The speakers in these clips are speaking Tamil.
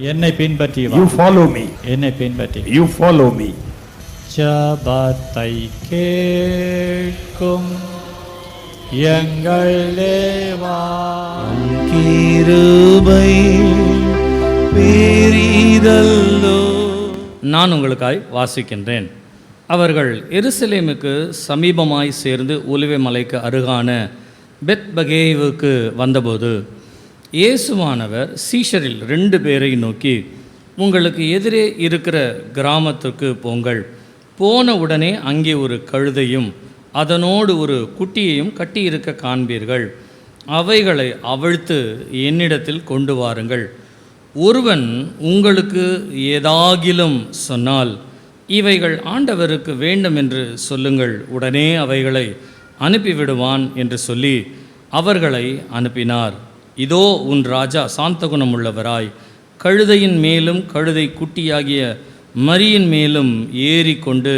என்னை பின்பற்றி வா. You follow me. என்னை பின்பற்றி. You follow me. ஜபத்தை கேட்கும் எங்கள் தேவா, கிருபை பெரிதல்லோ. நான் உங்களுக்காய் வாசிக்கின்றேன். அவர்கள் எருசலேமுக்கு சமீபமாய் சேர்ந்து ஒலிவ மலைக்கு அருகான பெத்பகேவுக்கு வந்தபோது இயேசுவானவர் சீஷரில் 2 பேரை நோக்கி, உங்களுக்கு எதிரே இருக்கிற கிராமத்துக்கு போங்கள். போன உடனே அங்கே ஒரு கழுதையும் அதனோடு ஒரு குட்டியையும் கட்டியிருக்க காண்பீர்கள். அவைகளை அவிழ்த்து என்னிடத்தில் கொண்டு வாருங்கள். ஒருவன் உங்களுக்கு ஏதாகிலும் சொன்னால், இவைகள் ஆண்டவருக்கு வேண்டும் என்று சொல்லுங்கள், உடனே அவைகளை அனுப்பிவிடுவான் என்று சொல்லி அவர்களை அனுப்பினார். இதோ உன் ராஜா சாந்த குணமுள்ளவராய் கழுதையின் மேலும் கழுதை குட்டியாகிய மரியின் மேலும் ஏறிக்கொண்டு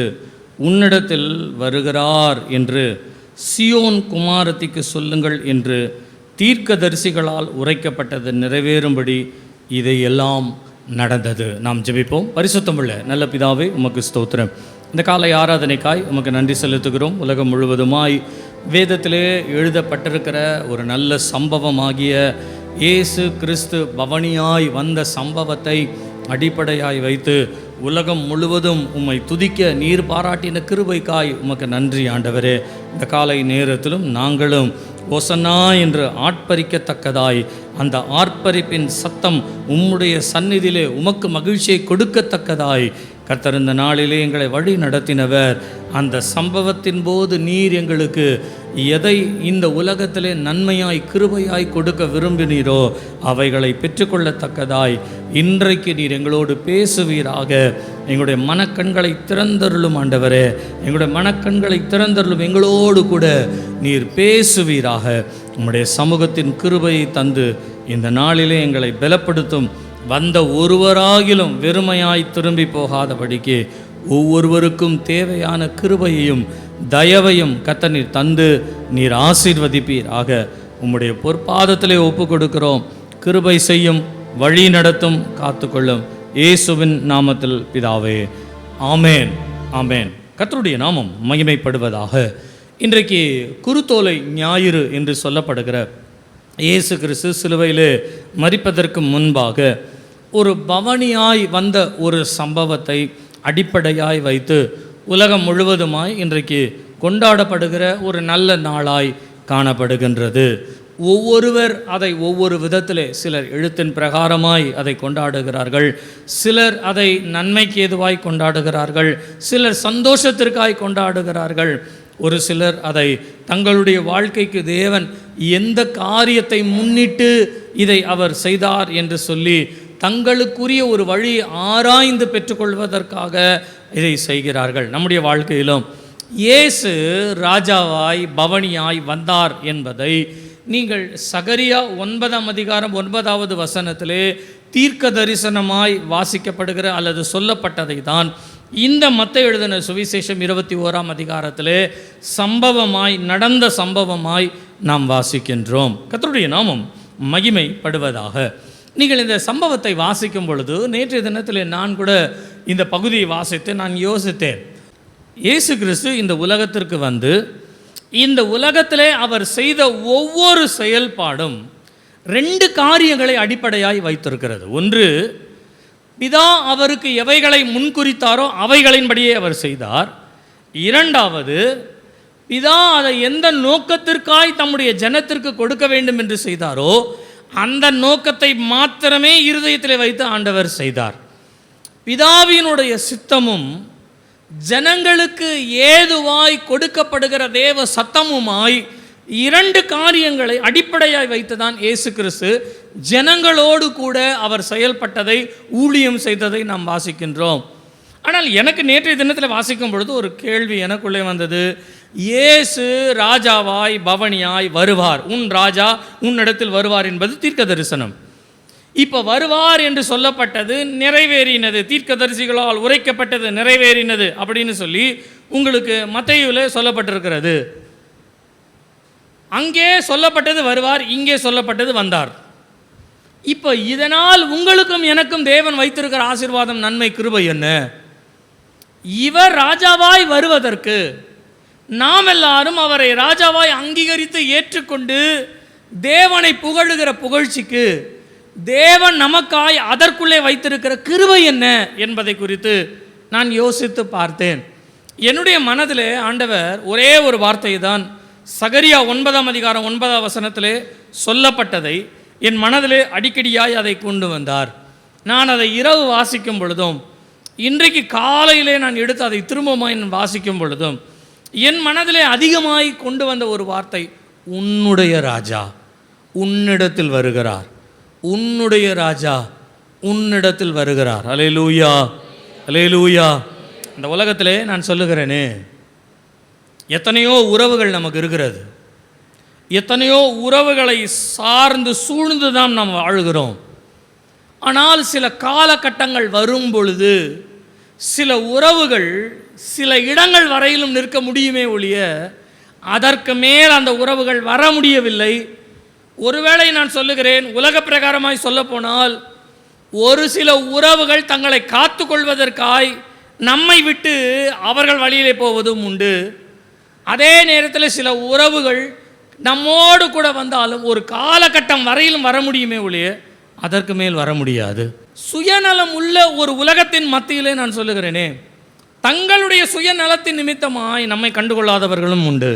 உன்னிடத்தில் வருகிறார் என்று சியோன் குமாரத்திக்கு சொல்லுங்கள் என்று தீர்க்கதரிசிகளால் உரைக்கப்பட்டது நிறைவேறும்படி இதையெல்லாம் நடந்தது. நாம் ஜெபிப்போம். பரிசுத்தமுள்ள நல்ல பிதாவே, உமக்கு ஸ்தோத்திரம். இந்த காலை ஆராதனைக்காய் உமக்கு நன்றி செலுத்துகிறோம். உலகம் முழுவதுமாய் வேதத்திலே எழுதப்பட்டிருக்கிற ஒரு நல்ல சம்பவமாகிய இயேசு கிறிஸ்து பவனியாய் வந்த சம்பவத்தை அடிப்படையாய் வைத்து உலகம் முழுவதும் உம்மை துதிக்க நீர் பாராட்டின கிருபைக்காய் உமக்கு நன்றி ஆண்டவரே. இந்த காலை நேரத்திலும் நாங்களும் ஓசன்னா என்று ஆர்ப்பரிக்கத்தக்கதாய் அந்த ஆர்ப்பரிப்பின் சத்தம் உம்முடைய சந்நிதியிலே உமக்கு மகிழ்ச்சியை கொடுக்கத்தக்கதாய் கர்த்தர் இந்த நாளிலே எங்களை வழி நடத்தினவர். அந்த சம்பவத்தின் போது நீர் எங்களுக்கு எதை இந்த உலகத்திலே நன்மையாய் கிருபையாய் கொடுக்க விரும்பினீரோ அவைகளை பெற்றுக்கொள்ளத்தக்கதாய் இன்றைக்கு நீர் எங்களோடு பேசுவீராக. எங்களுடைய மனக்கண்களை திறந்தருளும் ஆண்டவரே, எங்களுடைய மனக்கண்களை திறந்தருளும், எங்களோடு கூட நீர் பேசுவீராக. உம்முடைய சமூகத்தின் கிருபையை தந்து இந்த நாளிலே எங்களை பலப்படுத்தும். வந்த ஒருவராகிலும் வெறுமையாய் திரும்பி போகாதபடிக்கு ஒவ்வொருவருக்கும் தேவையான கிருபையையும் தயவையும் கர்த்தர் நீர் தந்து நீர் ஆசீர்வதிப்பீராக. உம்முடைய பொற்பாதத்திலே ஒப்பு கொடுக்கிறோம். கிருபை செய்யும், வழி நடத்தும், காத்துக்கொள்ளும். இயேசுவின் நாமத்தில் பிதாவே, ஆமேன், ஆமேன். கர்த்தருடைய நாமம் மகிமைப்படுவதாக. இன்றைக்கு குருத்தோலை ஞாயிறு என்று சொல்லப்படுகிற இயேசு கிறிஸ்து சிலுவையிலே மரிப்பதற்கு முன்பாக ஒரு பவனியாய் வந்த ஒரு சம்பவத்தை அடிப்படையாய் வைத்து உலகம் முழுவதுமாய் இன்றைக்கு கொண்டாடப்படுகிற ஒரு நல்ல நாளாய் காணப்படுகின்றது. ஒவ்வொருவர் அதை ஒவ்வொரு விதத்திலே, சிலர் எழுத்தின் பிரகாரமாய் அதை கொண்டாடுகிறார்கள், சிலர் அதை நன்மைக்கு ஏதுவாய் கொண்டாடுகிறார்கள், சிலர் சந்தோஷத்திற்காய் கொண்டாடுகிறார்கள், ஒரு சிலர் அதை தங்களுடைய வாழ்க்கைக்கு தேவன் எந்த காரியத்தை முன்னிட்டு இதை அவர் செய்தார் என்று சொல்லி தங்களுக்குரிய ஒரு வழி ஆராய்ந்து பெற்றுக்கொள்வதற்காக இதை செய்கிறார்கள். நம்முடைய வாழ்க்கையிலும் இயேசு ராஜாவாய் பவனியாய் வந்தார் என்பதை நீங்கள் சகரியா 9 வசனத்திலே தீர்க்க தரிசனமாய் வாசிக்கப்படுகிற அல்லது சொல்லப்பட்டதை தான் இந்த மத்தேயு எழுதின சுவிசேஷம் 21 சம்பவமாய் நடந்த சம்பவமாய் நாம் வாசிக்கின்றோம். கர்த்தருடைய நாமம் மகிமைப்படுவதாக. நீங்கள் இந்த சம்பவத்தை வாசிக்கும் பொழுது நேற்றைய தினத்தில் நான் கூட இந்த பகுதியை வாசித்து நான் யோசித்தேன். இயேசு கிறிஸ்து இந்த உலகத்திற்கு வந்து இந்த உலகத்திலே அவர் செய்த ஒவ்வொரு செயல்பாடும் 2 காரியங்களை அடிப்படையாய் வைத்திருக்கிறது. ஒன்று, பிதா அவருக்கு எவைகளை முன்குறித்தாரோ அவைகளின்படியே அவர் செய்தார். இரண்டாவது, பிதா அதை எந்த நோக்கத்திற்காய் தம்முடைய ஜனத்திற்கு கொடுக்க வேண்டும் என்று செய்தாரோ அந்த நோக்கத்தை மாத்திரமே இருதயத்தில் வைத்து ஆண்டவர் செய்தார். பிதாவினுடைய சித்தமும் ஜனங்களுக்கு ஏதுவாய் கொடுக்கப்படுகிற தேவ சத்தமுமாய் 2 காரியங்களை அடிப்படையாய் வைத்துதான் இயேசு கிறிஸ்து ஜனங்களோடு கூட அவர் செயல்பட்டதை, ஊழியம் செய்ததை நாம் வாசிக்கின்றோம். ஆனால் எனக்கு நேற்றைய தினத்தில் வாசிக்கும் பொழுது ஒரு கேள்வி எனக்குள்ளே வந்தது. இயேசு ராஜாவாய் பவனியாய் வருவார், உன் ராஜா உன்னிடத்தில் வருவார் என்பது தீர்க்க தரிசனம். இப்போ வருவார் என்று சொல்லப்பட்டது நிறைவேறினது, தீர்க்கதரிசிகளால் உரைக்கப்பட்டது நிறைவேறினது அப்படின்னு சொல்லி உங்களுக்கு மத்தேயுவிலே சொல்லப்பட்டிருக்கிறது. அங்கே சொல்லப்பட்டது வருவார், இங்கே சொல்லப்பட்டது வந்தார். இப்போ இதனால் உங்களுக்கும் எனக்கும் தேவன் வைத்திருக்கிற ஆசீர்வாதம், நன்மை, கிருபை என்ன? இவர் ராஜாவாய் வருவதற்கு நாம் எல்லாரும் அவரை ராஜாவாய் அங்கீகரித்து ஏற்றுக்கொண்டு தேவனை புகழுகிற புகழ்ச்சிக்கு தேவன் நமக்காய் அதற்குள்ளே வைத்திருக்கிற கிருபை என்ன என்பதை குறித்து நான் யோசித்து பார்த்தேன். என்னுடைய மனதிலே ஆண்டவர் ஒரே ஒரு வார்த்தை தான், சகரியா 9:9 சொல்லப்பட்டதை என் மனதிலே அடிக்கடியாய் அதை கொண்டு வந்தார். நான் அதை இரவு வாசிக்கும் பொழுதும் இன்றைக்கு காலையிலே நான் எடுத்து அதை திரும்பவும் வாசிக்கும் பொழுதும் என் மனதிலே அதிகமாய் கொண்டு வந்த ஒரு வார்த்தை, உன்னுடைய ராஜா உன்னிடத்தில் வருகிறார், உன்னுடைய ராஜா உன்னிடத்தில் வருகிறார். அல்லேலூயா, அல்லேலூயா. இந்த உலகத்திலே நான் சொல்லுகிறேனே, எத்தனையோ உறவுகள் நமக்கு இருக்கிறது, எத்தனையோ உறவுகளை சார்ந்து சூழ்ந்து தான் நாம் வாழுகிறோம். ஆனால் சில காலகட்டங்கள் வரும் பொழுது சில உறவுகள் சில இடங்கள் வரையிலும் நிற்க முடியுமே ஒழிய அதற்கு மேல் அந்த உறவுகள் வர முடியவில்லை. ஒருவேளை நான் சொல்லுகிறேன், உலக பிரகாரமாய் சொல்ல போனால் ஒரு சில உறவுகள் தங்களை காத்து கொள்வதற்காய் நம்மை விட்டு அவர்கள் வழியிலே போவதும் உண்டு. அதே நேரத்தில் சில உறவுகள் நம்மோடு கூட வந்தாலும் ஒரு காலகட்டம் வரையிலும் வர முடியுமே ஒழிய அதற்கு மேல் வர முடியாது. சுயநலம் உள்ள ஒரு உலகத்தின் மத்தியிலே நான் சொல்லுகிறேனே, தங்களுடைய சுயநலத்தின் நிமித்தமாய் நம்மை கண்டுகொள்ளாதவர்களும் உண்டு.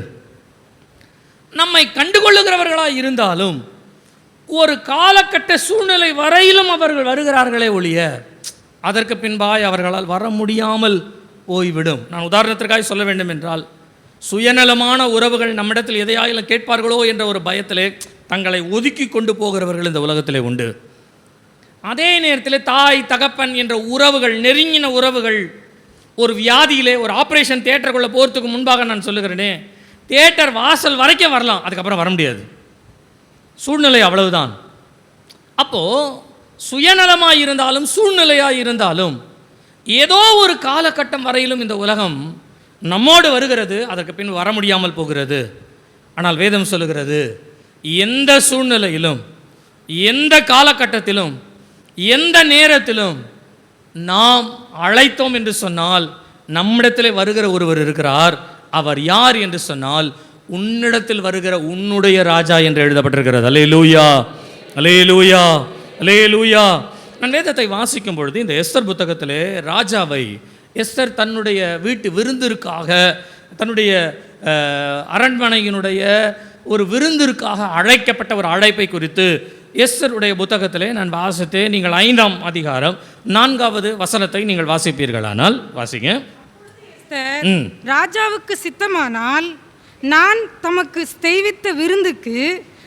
நம்மை கண்டுகொள்ளுகிறவர்களாக இருந்தாலும் ஒரு காலகட்ட சூழ்நிலை வரையிலும் அவர்கள் வருகிறார்களே ஒழிய அதற்கு பின்பாய் அவர்களால் வர முடியாமல் போய்விடும். நான் உதாரணத்திற்காக சொல்ல வேண்டும் என்றால், சுயநலமான உறவுகள் நம்மிடத்தில் எதையாயிலும் கேட்பார்களோ என்ற ஒரு பயத்திலே தங்களை ஒதுக்கி கொண்டு போகிறவர்கள் இந்த உலகத்திலே உண்டு. அதே நேரத்தில் தாய் தகப்பன் என்ற உறவுகள், நெருங்கின உறவுகள், ஒரு வியாதியிலே ஒரு ஆப்ரேஷன் தியேட்டருக்குள்ளே போகிறதுக்கு முன்பாக நான் சொல்லுகிறேனே, தியேட்டர் வாசல் வரைக்கும் வரலாம், அதுக்கப்புறம் வர முடியாது. சூழ்நிலை அவ்வளவுதான். அப்போது சுயநலமாக இருந்தாலும் சூழ்நிலையாக இருந்தாலும் ஏதோ ஒரு காலகட்டம் வரையிலும் இந்த உலகம் நம்மோடு வருகிறது, அதற்கு பின் வர முடியாமல் போகிறது. ஆனால் வேதம் சொல்லுகிறது, எந்த சூழ்நிலையிலும் எந்த காலகட்டத்திலும் எந்த நேரத்திலும் நாம் அழைத்தோம் என்று சொன்னால் நம்மிடத்தில் வருகிற ஒருவர் இருக்கிறார். அவர் யார் என்று சொன்னால், உன்னிடத்தில் வருகிற உன்னுடைய ராஜா என்று எழுதப்பட்டிருக்கிறது. அல்லேலூயா, அல்லேலூயா, அல்லேலூயா. நான் வேதத்தை வாசிக்கும் பொழுது இந்த எஸ்தர் புத்தகத்திலே ராஜாவை எஸ்தர் தன்னுடைய வீட்டு விருந்திற்காக, தன்னுடைய அரண்மனையினுடைய ஒரு விருந்திற்காக அழைக்கப்பட்ட ஒரு அழைப்பை குறித்து எஸ்தருடைய புத்தகத்திலே நான் வாசித்தேன். நீங்கள் 5ஆம் அதிகாரம் 4வது வசனத்தை நீங்கள் வாசிப்பீர்களானால் வாசிங்க. ராஜாவுக்கு சித்தமானால் நான் தமக்கு செய்வித்த விருந்துக்கு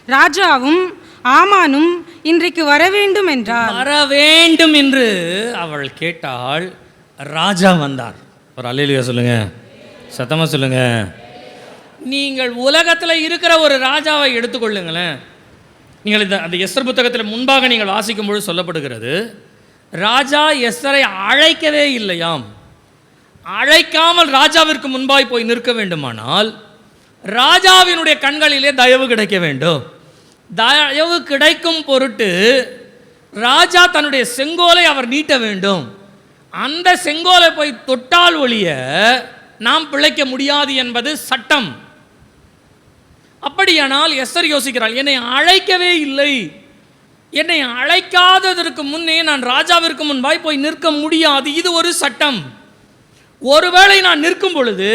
ராஜாவும் ஆமானும் இன்றைக்கு வர வேண்டும் என்றார். வர வேண்டும் என்று அவள் கேட்டாள். ராஜா வந்தார். ஒரு அல்லேலூயா சொல்லுங்க, சத்தமா சொல்லுங்க. நீங்கள் உலகத்தில் இருக்கிற ஒரு ராஜாவை எடுத்துக்கொள்ளுங்களேன். நீங்கள் அந்த எஸ்தர் புத்தகத்தில் முன்பாக நீங்கள் வாசிக்கும்போது சொல்லப்படுகிறது, ராஜா எஸ்தரை அழைக்கவே இல்லையாம். அழைக்காமல் ராஜாவிற்கு முன்பாய் போய் நிற்க வேண்டுமானால் ராஜாவினுடைய கண்களிலே தயவு கிடைக்க வேண்டும். தயவு கிடைக்கும் பொருட்டு ராஜா தன்னுடைய செங்கோலை அவர் நீட்ட வேண்டும். அந்த செங்கோலை போய் தொட்டால் ஒழிய நாம் பிழைக்க முடியாது என்பது சட்டம். அப்படியானால் எஸ்தர் யோசிக்கிறாள், என்னை அழைக்கவே இல்லை, என்னை அழைக்காததற்கு முன்னே நான் ராஜாவிற்கு முன்பாய் போய் நிற்க முடியாது, இது ஒரு சட்டம். ஒருவேளை நான் நிற்கும் பொழுது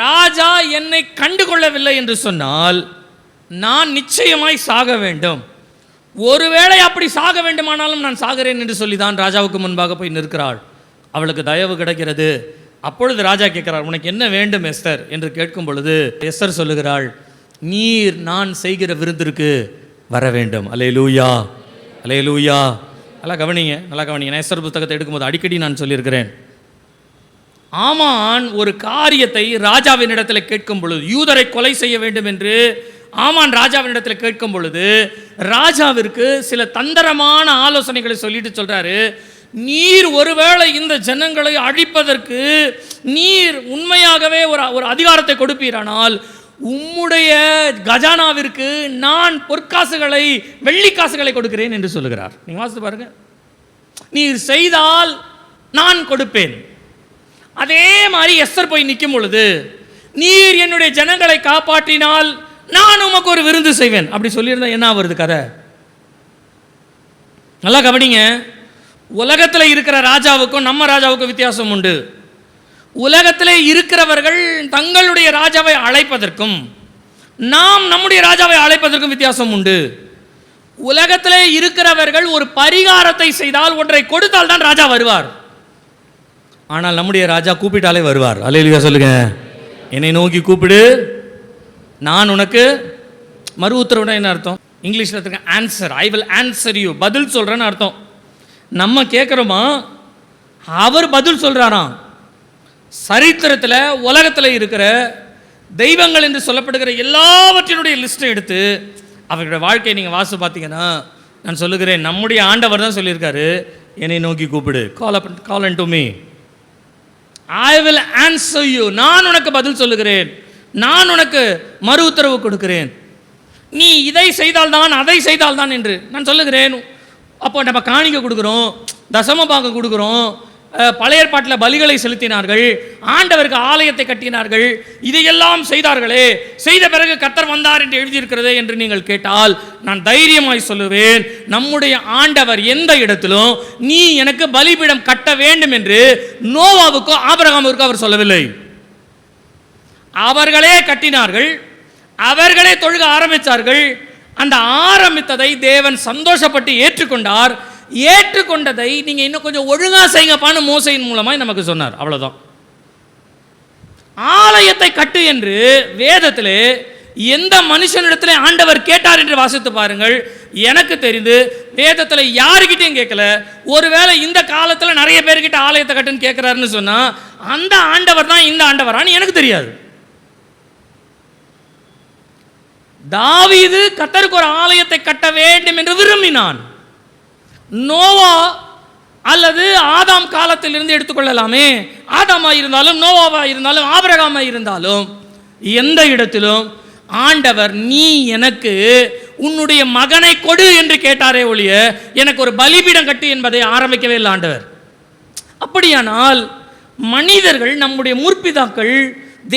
ராஜா என்னை கண்டுகொள்ளவில்லை என்று சொன்னால் நான் நிச்சயமாய் சாக வேண்டும். ஒருவேளை அப்படி சாக வேண்டுமானாலும் நான் சாகிறேன் என்று சொல்லி தான் ராஜாவுக்கு முன்பாக போய் நிற்கிறாள். அவளுக்கு தயவு கிடைக்கிறது. அப்பொழுது ராஜா கேட்கிறார், உனக்கு என்ன வேண்டும் எஸ்தர் என்று கேட்கும் பொழுது எஸ்தர் சொல்லுகிறாள், நீர் நான் செய்கிற விருந்திற்கு வர வேண்டும். அல்லேலூயா, அல்லேலூயா. நல்லா கவனிங்க, நல்லா கவனிங்க. நான் எஸ்தர் புத்தகத்தை எடுக்கும்போது அடிக்கடி நான் சொல்லியிருக்கிறேன், ஆமான் ஒரு காரியத்தை ராஜாவினிடத்தில் கேட்கும் பொழுது, யூதரை கொலை செய்ய வேண்டும் என்று ஆமான் ராஜாவினிடத்தில் கேட்கும் பொழுது ராஜாவிற்கு சில தந்திரமான ஆலோசனைகளை சொல்லிட்டு சொல்றாரு, நீர் ஒருவேளை இந்த ஜனங்களை அழிப்பதற்கு நீர் உண்மையாகவே ஒரு அதிகாரத்தை கொடுப்பீரானால் உம்முடைய கஜானாவிற்கு நான் பொற்காசுகளை வெள்ளிக்காசுகளை கொடுக்கிறேன் என்று சொல்லுகிறார். நீங்க வாசித்து பாருங்க. நீர் செய்தால் நான் கொடுப்பேன். அதே மாதிரி எஸ்தர் போய் நிற்கும் பொழுது, நீர் என்னுடைய ஜனங்களை காப்பாற்றினால் நான் உமக்கு ஒரு விருந்து செய்வேன் அப்படி சொல்லியிருந்தா என்ன வருது கதை? நல்லா கவனிங்க. உலகத்தில் இருக்கிற ராஜாவுக்கும் நம்ம ராஜாவுக்கும் வித்தியாசம் உண்டு. உலகத்திலே இருக்கிறவர்கள் தங்களுடைய ராஜாவை அழைப்பதற்கும் நாம் நம்முடைய ராஜாவை அழைப்பதற்கும் வித்தியாசம் உண்டு. உலகத்திலே இருக்கிறவர்கள் ஒரு பரிகாரத்தை செய்தால், ஒன்றை கொடுத்தால் தான் ராஜா வருவார். ஆனால் நம்முடைய ராஜா கூப்பிட்டாலே வருவார். அல்லேலூயா சொல்லுங்க. என்னை நோக்கி கூப்பிடு, நான் உனக்கு மறு உத்தரவுனா என்ன அர்த்தம்? இங்கிலீஷில் இருக்க answer, I will answer you, பதில் சொல்றேன்னு அர்த்தம். நம்ம கேட்குறோமா, அவர் பதில் சொல்றாராம். சரித்திரத்தில் உலகத்தில் இருக்கிற தெய்வங்கள் என்று சொல்லப்படுகிற எல்லாவற்றினுடைய லிஸ்ட்டை எடுத்து அவர்களுடைய வாழ்க்கையை நீங்கள் வாசி பார்த்தீங்கன்னா, நான் சொல்லுகிறேன், நம்முடைய ஆண்டவர் தான் சொல்லியிருக்காரு, என்னை நோக்கி கூப்பிடு, call and to me, I will answer you, நான் உனக்கு பதில் சொல்லுகிறேன், நான் உனக்கு மறு உத்தரவு கொடுக்கிறேன், நீ இதை செய்தால்தான் அதை செய்தால்தான் என்று நான் சொல்லுகிறேன். அப்போ நம்ம காணிக்கை கொடுக்குறோம், தசம பாகம் கொடுக்குறோம், பழைய ஏற்பாட்டில் பலிகளை செலுத்தினார்கள், ஆண்டவருக்கு ஆலயத்தை கட்டினார்கள், இதையெல்லாம் செய்தார்களே, செய்த பிறகு கர்த்தர் வந்தார் என்று எழுதியிருக்கிறதே என்று நீங்கள் கேட்டால் நான் தைரியமாய் சொல்லுவேன், நம்முடைய ஆண்டவர் எந்த இடத்திலும் நீ எனக்கு பலிபீடம் கட்ட வேண்டும் என்று நோவாவுக்கோ ஆபிரகாமுக்கோ அவர் சொல்லவில்லை. அவர்களே கட்டினார்கள், அவர்களே தொழுக ஆரம்பித்தார்கள். அந்த ஆரம்பித்ததை தேவன் சந்தோஷப்பட்டு ஏற்றுக்கொண்டார். ஏற்றுக்கொண்டதை நீங்க இன்னும் கொஞ்சம் ஒழுங்கா செய்யுங்கப்பான்னு மோசையின் மூலமாய் நமக்கு சொன்னார். அவ்வளவுதான். ஆலயத்தை கட்டு என்று வேதத்திலே எந்த மனுஷனிடத்திலே ஆண்டவர் கேட்டார் என்று வாசித்து பாருங்கள். எனக்கு தெரிந்து வேதத்தில் யாருக்கிட்டையும் கேட்கல. ஒருவேளை இந்த காலத்தில் நிறைய பேர்கிட்ட ஆலயத்தை கட்டுன்னு கேட்கிறாருன்னு சொன்னா அந்த ஆண்டவர் தான் இந்த ஆண்டவரான்னு எனக்கு தெரியாது. தாவீது கர்த்தருக்கு ஒரு ஆலயத்தை கட்ட வேண்டும் என்று விரும்பினான். நோவா அல்லது ஆதாம் காலத்திலிருந்து எடுத்துக்கொள்ளலாமே, ஆதாமா இருந்தாலும் நோவாவா இருந்தாலும் ஆபிரகாமா இருந்தாலும் எந்த இடத்திலும் ஆண்டவர் நீ எனக்கு உன்னுடைய மகனை கொடு என்று கேட்டாரே ஒழிய எனக்கு ஒரு பலிபீடம் கட்டு என்பதை ஆரம்பிக்கவே இல்லை ஆண்டவர். அப்படியானால் மனிதர்கள், நம்முடைய முற்பிதாக்கள்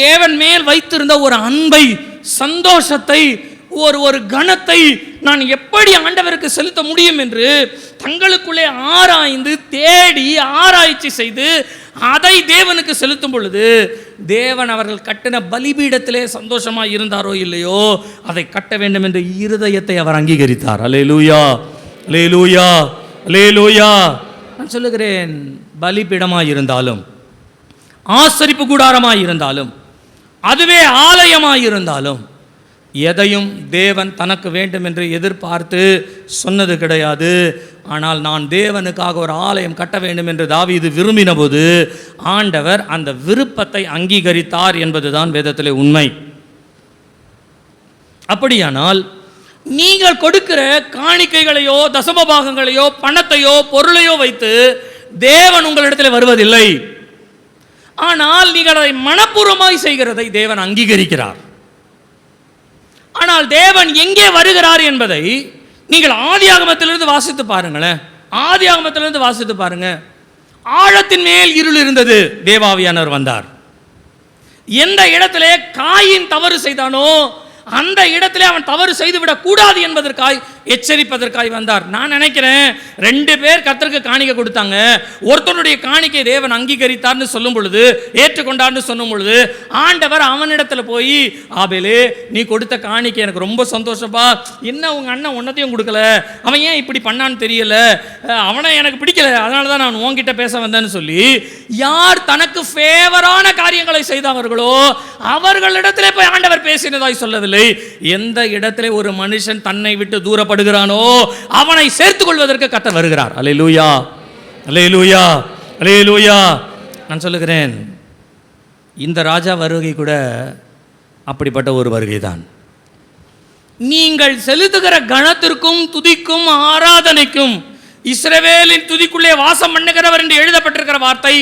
தேவன் மேல் வைத்திருந்த ஒரு அன்பை, சந்தோஷத்தை, ஒரு கணத்தை நான் எப்படி ஆண்டவருக்கு செலுத்த முடியும் என்று தங்களுக்குள்ளே ஆராய்ந்து தேடி ஆராய்ச்சி செய்து அதை தேவனுக்கு செலுத்தும் பொழுது தேவன் அவர்கள் கட்டின பலிபீடத்திலே சந்தோஷமாக இருந்தாரோ இல்லையோ அதை கட்ட வேண்டும் என்ற இருதயத்தை அவர் அங்கீகரித்தார். அல்லேலூயா, அல்லேலூயா, அல்லேலூயா. நான் சொல்லுகிறேன், பலிபீடமாக இருந்தாலும், ஆசரிப்பு கூடாரமாக இருந்தாலும், அதுவே ஆலயமாக இருந்தாலும் எதையும் தேவன் தனக்கு வேண்டும் என்று எதிர்பார்த்து சொன்னது கிடையாது. ஆனால் நான் தேவனுக்காக ஒரு ஆலயம் கட்ட வேண்டும் என்று தாவீது விரும்பின போது ஆண்டவர் அந்த விருப்பத்தை அங்கீகரித்தார் என்பதுதான் வேதத்திலே உண்மை. அப்படியானால் நீங்கள் கொடுக்கிற காணிக்கைகளையோ தசமபாகங்களையோ பணத்தையோ பொருளையோ வைத்து தேவன் உங்களிடத்தில் வருவதில்லை. ஆனால் நீங்கள் அதை மனப்பூர்வமாய் செய்கிறதை தேவன் அங்கீகரிக்கிறார். ஆனால் தேவன் எங்கே வருகிறார் என்பதை நீங்கள் ஆதியாகமத்திலிருந்து வாசித்து பாருங்களேன். ஆதியாகமத்திலிருந்து வாசித்து பாருங்க. ஆழத்தின் மேல் இருள் இருந்தது, தேவாவியானவர் வந்தார். எந்த இடத்திலே காயின் தவறு செய்தானோ அந்த இடத்திலே அவன் தவறு செய்துவிடக் கூடாது என்பதற்காய் எச்சரிப்பதற்காய் வந்தார். நான் நினைக்கிறேன் 2 பேர் கர்த்தருக்கு காணிக்கை கொடுத்தாங்க. ஒருத்தனுடைய காணிக்கை தேவன் அங்கீகரித்தார்னு சொல்லும் பொழுது, ஏற்றுக்கொண்டார்னு சொல்லும் பொழுது ஆண்டவர் அவனிடத்துல போய், ஆபேலே நீ கொடுத்த காணிக்கை எனக்கு ரொம்ப சந்தோஷப்பா, என்ன உங்க அண்ணன் ஒன்னத்தையும் கொடுக்கல, அவன் ஏன் இப்படி பண்ணான்னு தெரியல, அவனை எனக்கு பிடிக்கல, அதனால தான் நான் உன்கிட்ட பேச வந்தேன்னு சொல்லி யார் தனக்கு ஃபேவரான காரியங்களை செய்தவர்களோ அவர்களிடத்திலே போய் ஆண்டவர் பேசினதாய் சொல்லவில்லை. எந்த இடத்திலே ஒரு மனுஷன் தன்னை விட்டு தூரப்படுகிறானோ அவனை சேர்த்துக் கொள்வதற்கு கர்த்தர் வருகிறார். அல்லேலூயா, அல்லேலூயா, அல்லேலூயா. நான் சொல்லுகிறேன், இந்த ராஜா வருகை கூட அப்படிப்பட்ட ஒரு வருகை தான். நீங்கள் செலுத்துகிற கணத்திற்கும் துதிக்கும் ஆராதனைக்கும் இஸ்ரவேலின் துதிக்குள்ளே வாசம் பண்ணுகிறவர் என்று எழுதப்பட்டிருக்கிற வார்த்தை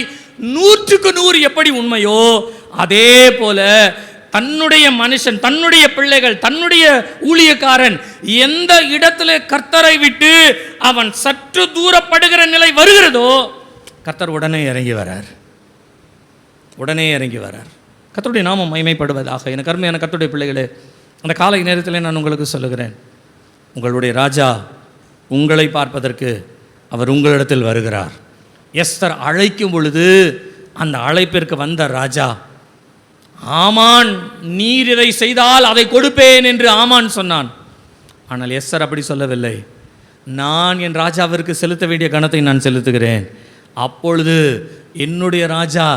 100க்கு 100 எப்படி உண்மையோ அதே போல தன்னுடைய மனுஷன், தன்னுடைய பிள்ளைகள், தன்னுடைய ஊழியக்காரன் எந்த இடத்துல கர்த்தரை விட்டு அவன் சற்று தூரப்படுகிற நிலை வருகிறதோ கர்த்தர் உடனே இறங்கி வரார். கர்த்தருடைய நாமம் மகிமைப்படுவதாக. எனக்கு அருமையான கர்த்தருடைய பிள்ளைகளே, அந்த காலை நேரத்தில் நான் உங்களுக்கு சொல்லுகிறேன், உங்களுடைய ராஜா உங்களை பார்ப்பதற்கு அவர் உங்களிடத்தில் வருகிறார். எஸ்தர் அழைக்கும் பொழுது அந்த அழைப்பிற்கு வந்த ராஜா, ஆமான் நீர் இதை செய்தால் அதை கொடுப்பேன் என்று ஆமான் சொன்னான். ஆனால் எஸ்தர் அப்படி சொல்லவில்லை. நான் என் ராஜாவிற்கு செலுத்த வேண்டிய கணத்தை நான் செலுத்துகிறேன், அப்பொழுது என்னுடைய ராஜா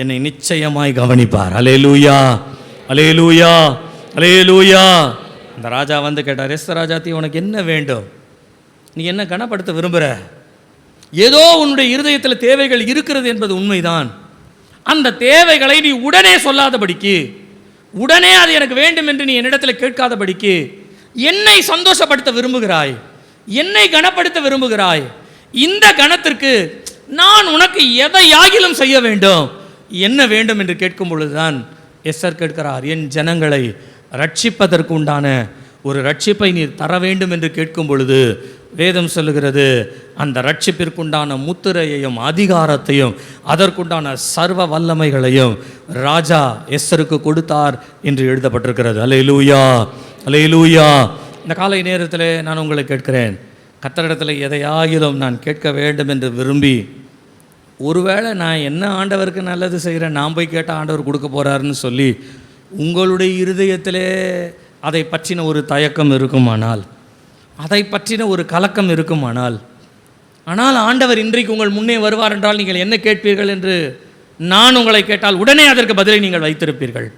என்னை நிச்சயமாய் கவனிப்பார். அல்லேலூயா, அல்லேலூயா, அல்லேலூயா. அந்த ராஜா வந்து கேட்டார், எஸ்தர் ராஜாத்தி, உனக்கு என்ன வேண்டும்? நீ என்ன கனப்படுத்த விரும்புகிற? ஏதோ உன்னுடைய இருதயத்தில் தேவைகள் இருக்கிறது என்பது உண்மைதான். அந்த தேவைகளை நீ உடனே சொல்லாதபடிக்கு, உடனே அது எனக்கு வேண்டும் என்று நீ என்னிடத்தில் கேட்காதபடிக்கு, என்னை சந்தோஷப்படுத்த விரும்புகிறாய், என்னை கனப்படுத்த விரும்புகிறாய். இந்த கணத்திற்கு நான் உனக்கு எதையாகிலும் செய்ய வேண்டும், என்ன வேண்டும் என்று கேட்கும் பொழுதுதான் எஸ்தர் கேட்கிறார், என் ஜனங்களை ரட்சிப்பதற்கு உண்டான ஒரு ரட்சிப்பை நீர் தர வேண்டும் என்று கேட்கும் பொழுது வேதம் சொல்லுகிறது, அந்த ரட்சிப்பிற்குண்டான முத்திரையையும் அதிகாரத்தையும் அதற்குண்டான சர்வ வல்லமைகளையும் ராஜா எஸ்தருக்கு கொடுத்தார் என்று எழுதப்பட்டிருக்கிறது. அல்லேலூயா, அல்லேலூயா. இந்த காலை நேரத்தில் நான் உங்களை கேட்கிறேன், கர்த்தரிடத்தில் எதையாகிலும் நான் கேட்க வேண்டும் என்று விரும்பி, ஒருவேளை நான் என்ன ஆண்டவருக்கு நல்லது செய்கிறேன், நான் போய் கேட்டால் ஆண்டவர் கொடுக்க போகிறாருன்னு சொல்லி உங்களுடைய இருதயத்திலே அதை பற்றின ஒரு தயக்கம் இருக்குமானால், அதை பற்றின ஒரு கலக்கம் இருக்குமானால், ஆனால் ஆண்டவர் இன்றைக்கு உங்கள் முன்னே வருவார் என்றால் நீங்கள் என்ன கேட்பீர்கள் என்று நான் உங்களை கேட்டால் உடனே அதற்கு பதிலை நீங்கள் வைத்திருப்பீர்கள்.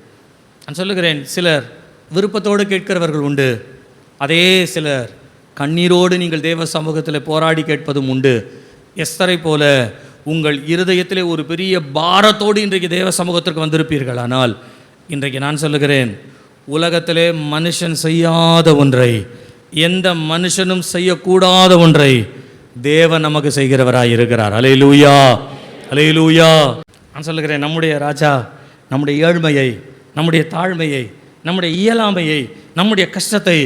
நான் சொல்லுகிறேன், சிலர் விருப்பத்தோடு கேட்கிறவர்கள் உண்டு, அதே சிலர் கண்ணீரோடு நீங்கள் தேவ சமூகத்தில் போராடி கேட்பதும் உண்டு. எஸ்தரை போல உங்கள் இருதயத்திலே ஒரு பெரிய பாரத்தோடு இன்றைக்கு தேவ சமூகத்திற்கு வந்திருப்பீர்கள். ஆனால் இன்றைக்கு நான் சொல்லுகிறேன், உலகத்திலே மனுஷன் செய்யாத ஒன்றை, எந்த மனுஷனும் செய்யக்கூடாத ஒன்றை தேவன் நமக்கு செய்கிறவராய் இருக்கிறார். அல்லேலூயா, அல்லேலூயா. நான் சொல்லுகிறேன், நம்முடைய ராஜா நம்முடைய ஏழ்மையை, நம்முடைய தாழ்மையை, நம்முடைய இயலாமையை, நம்முடைய கஷ்டத்தை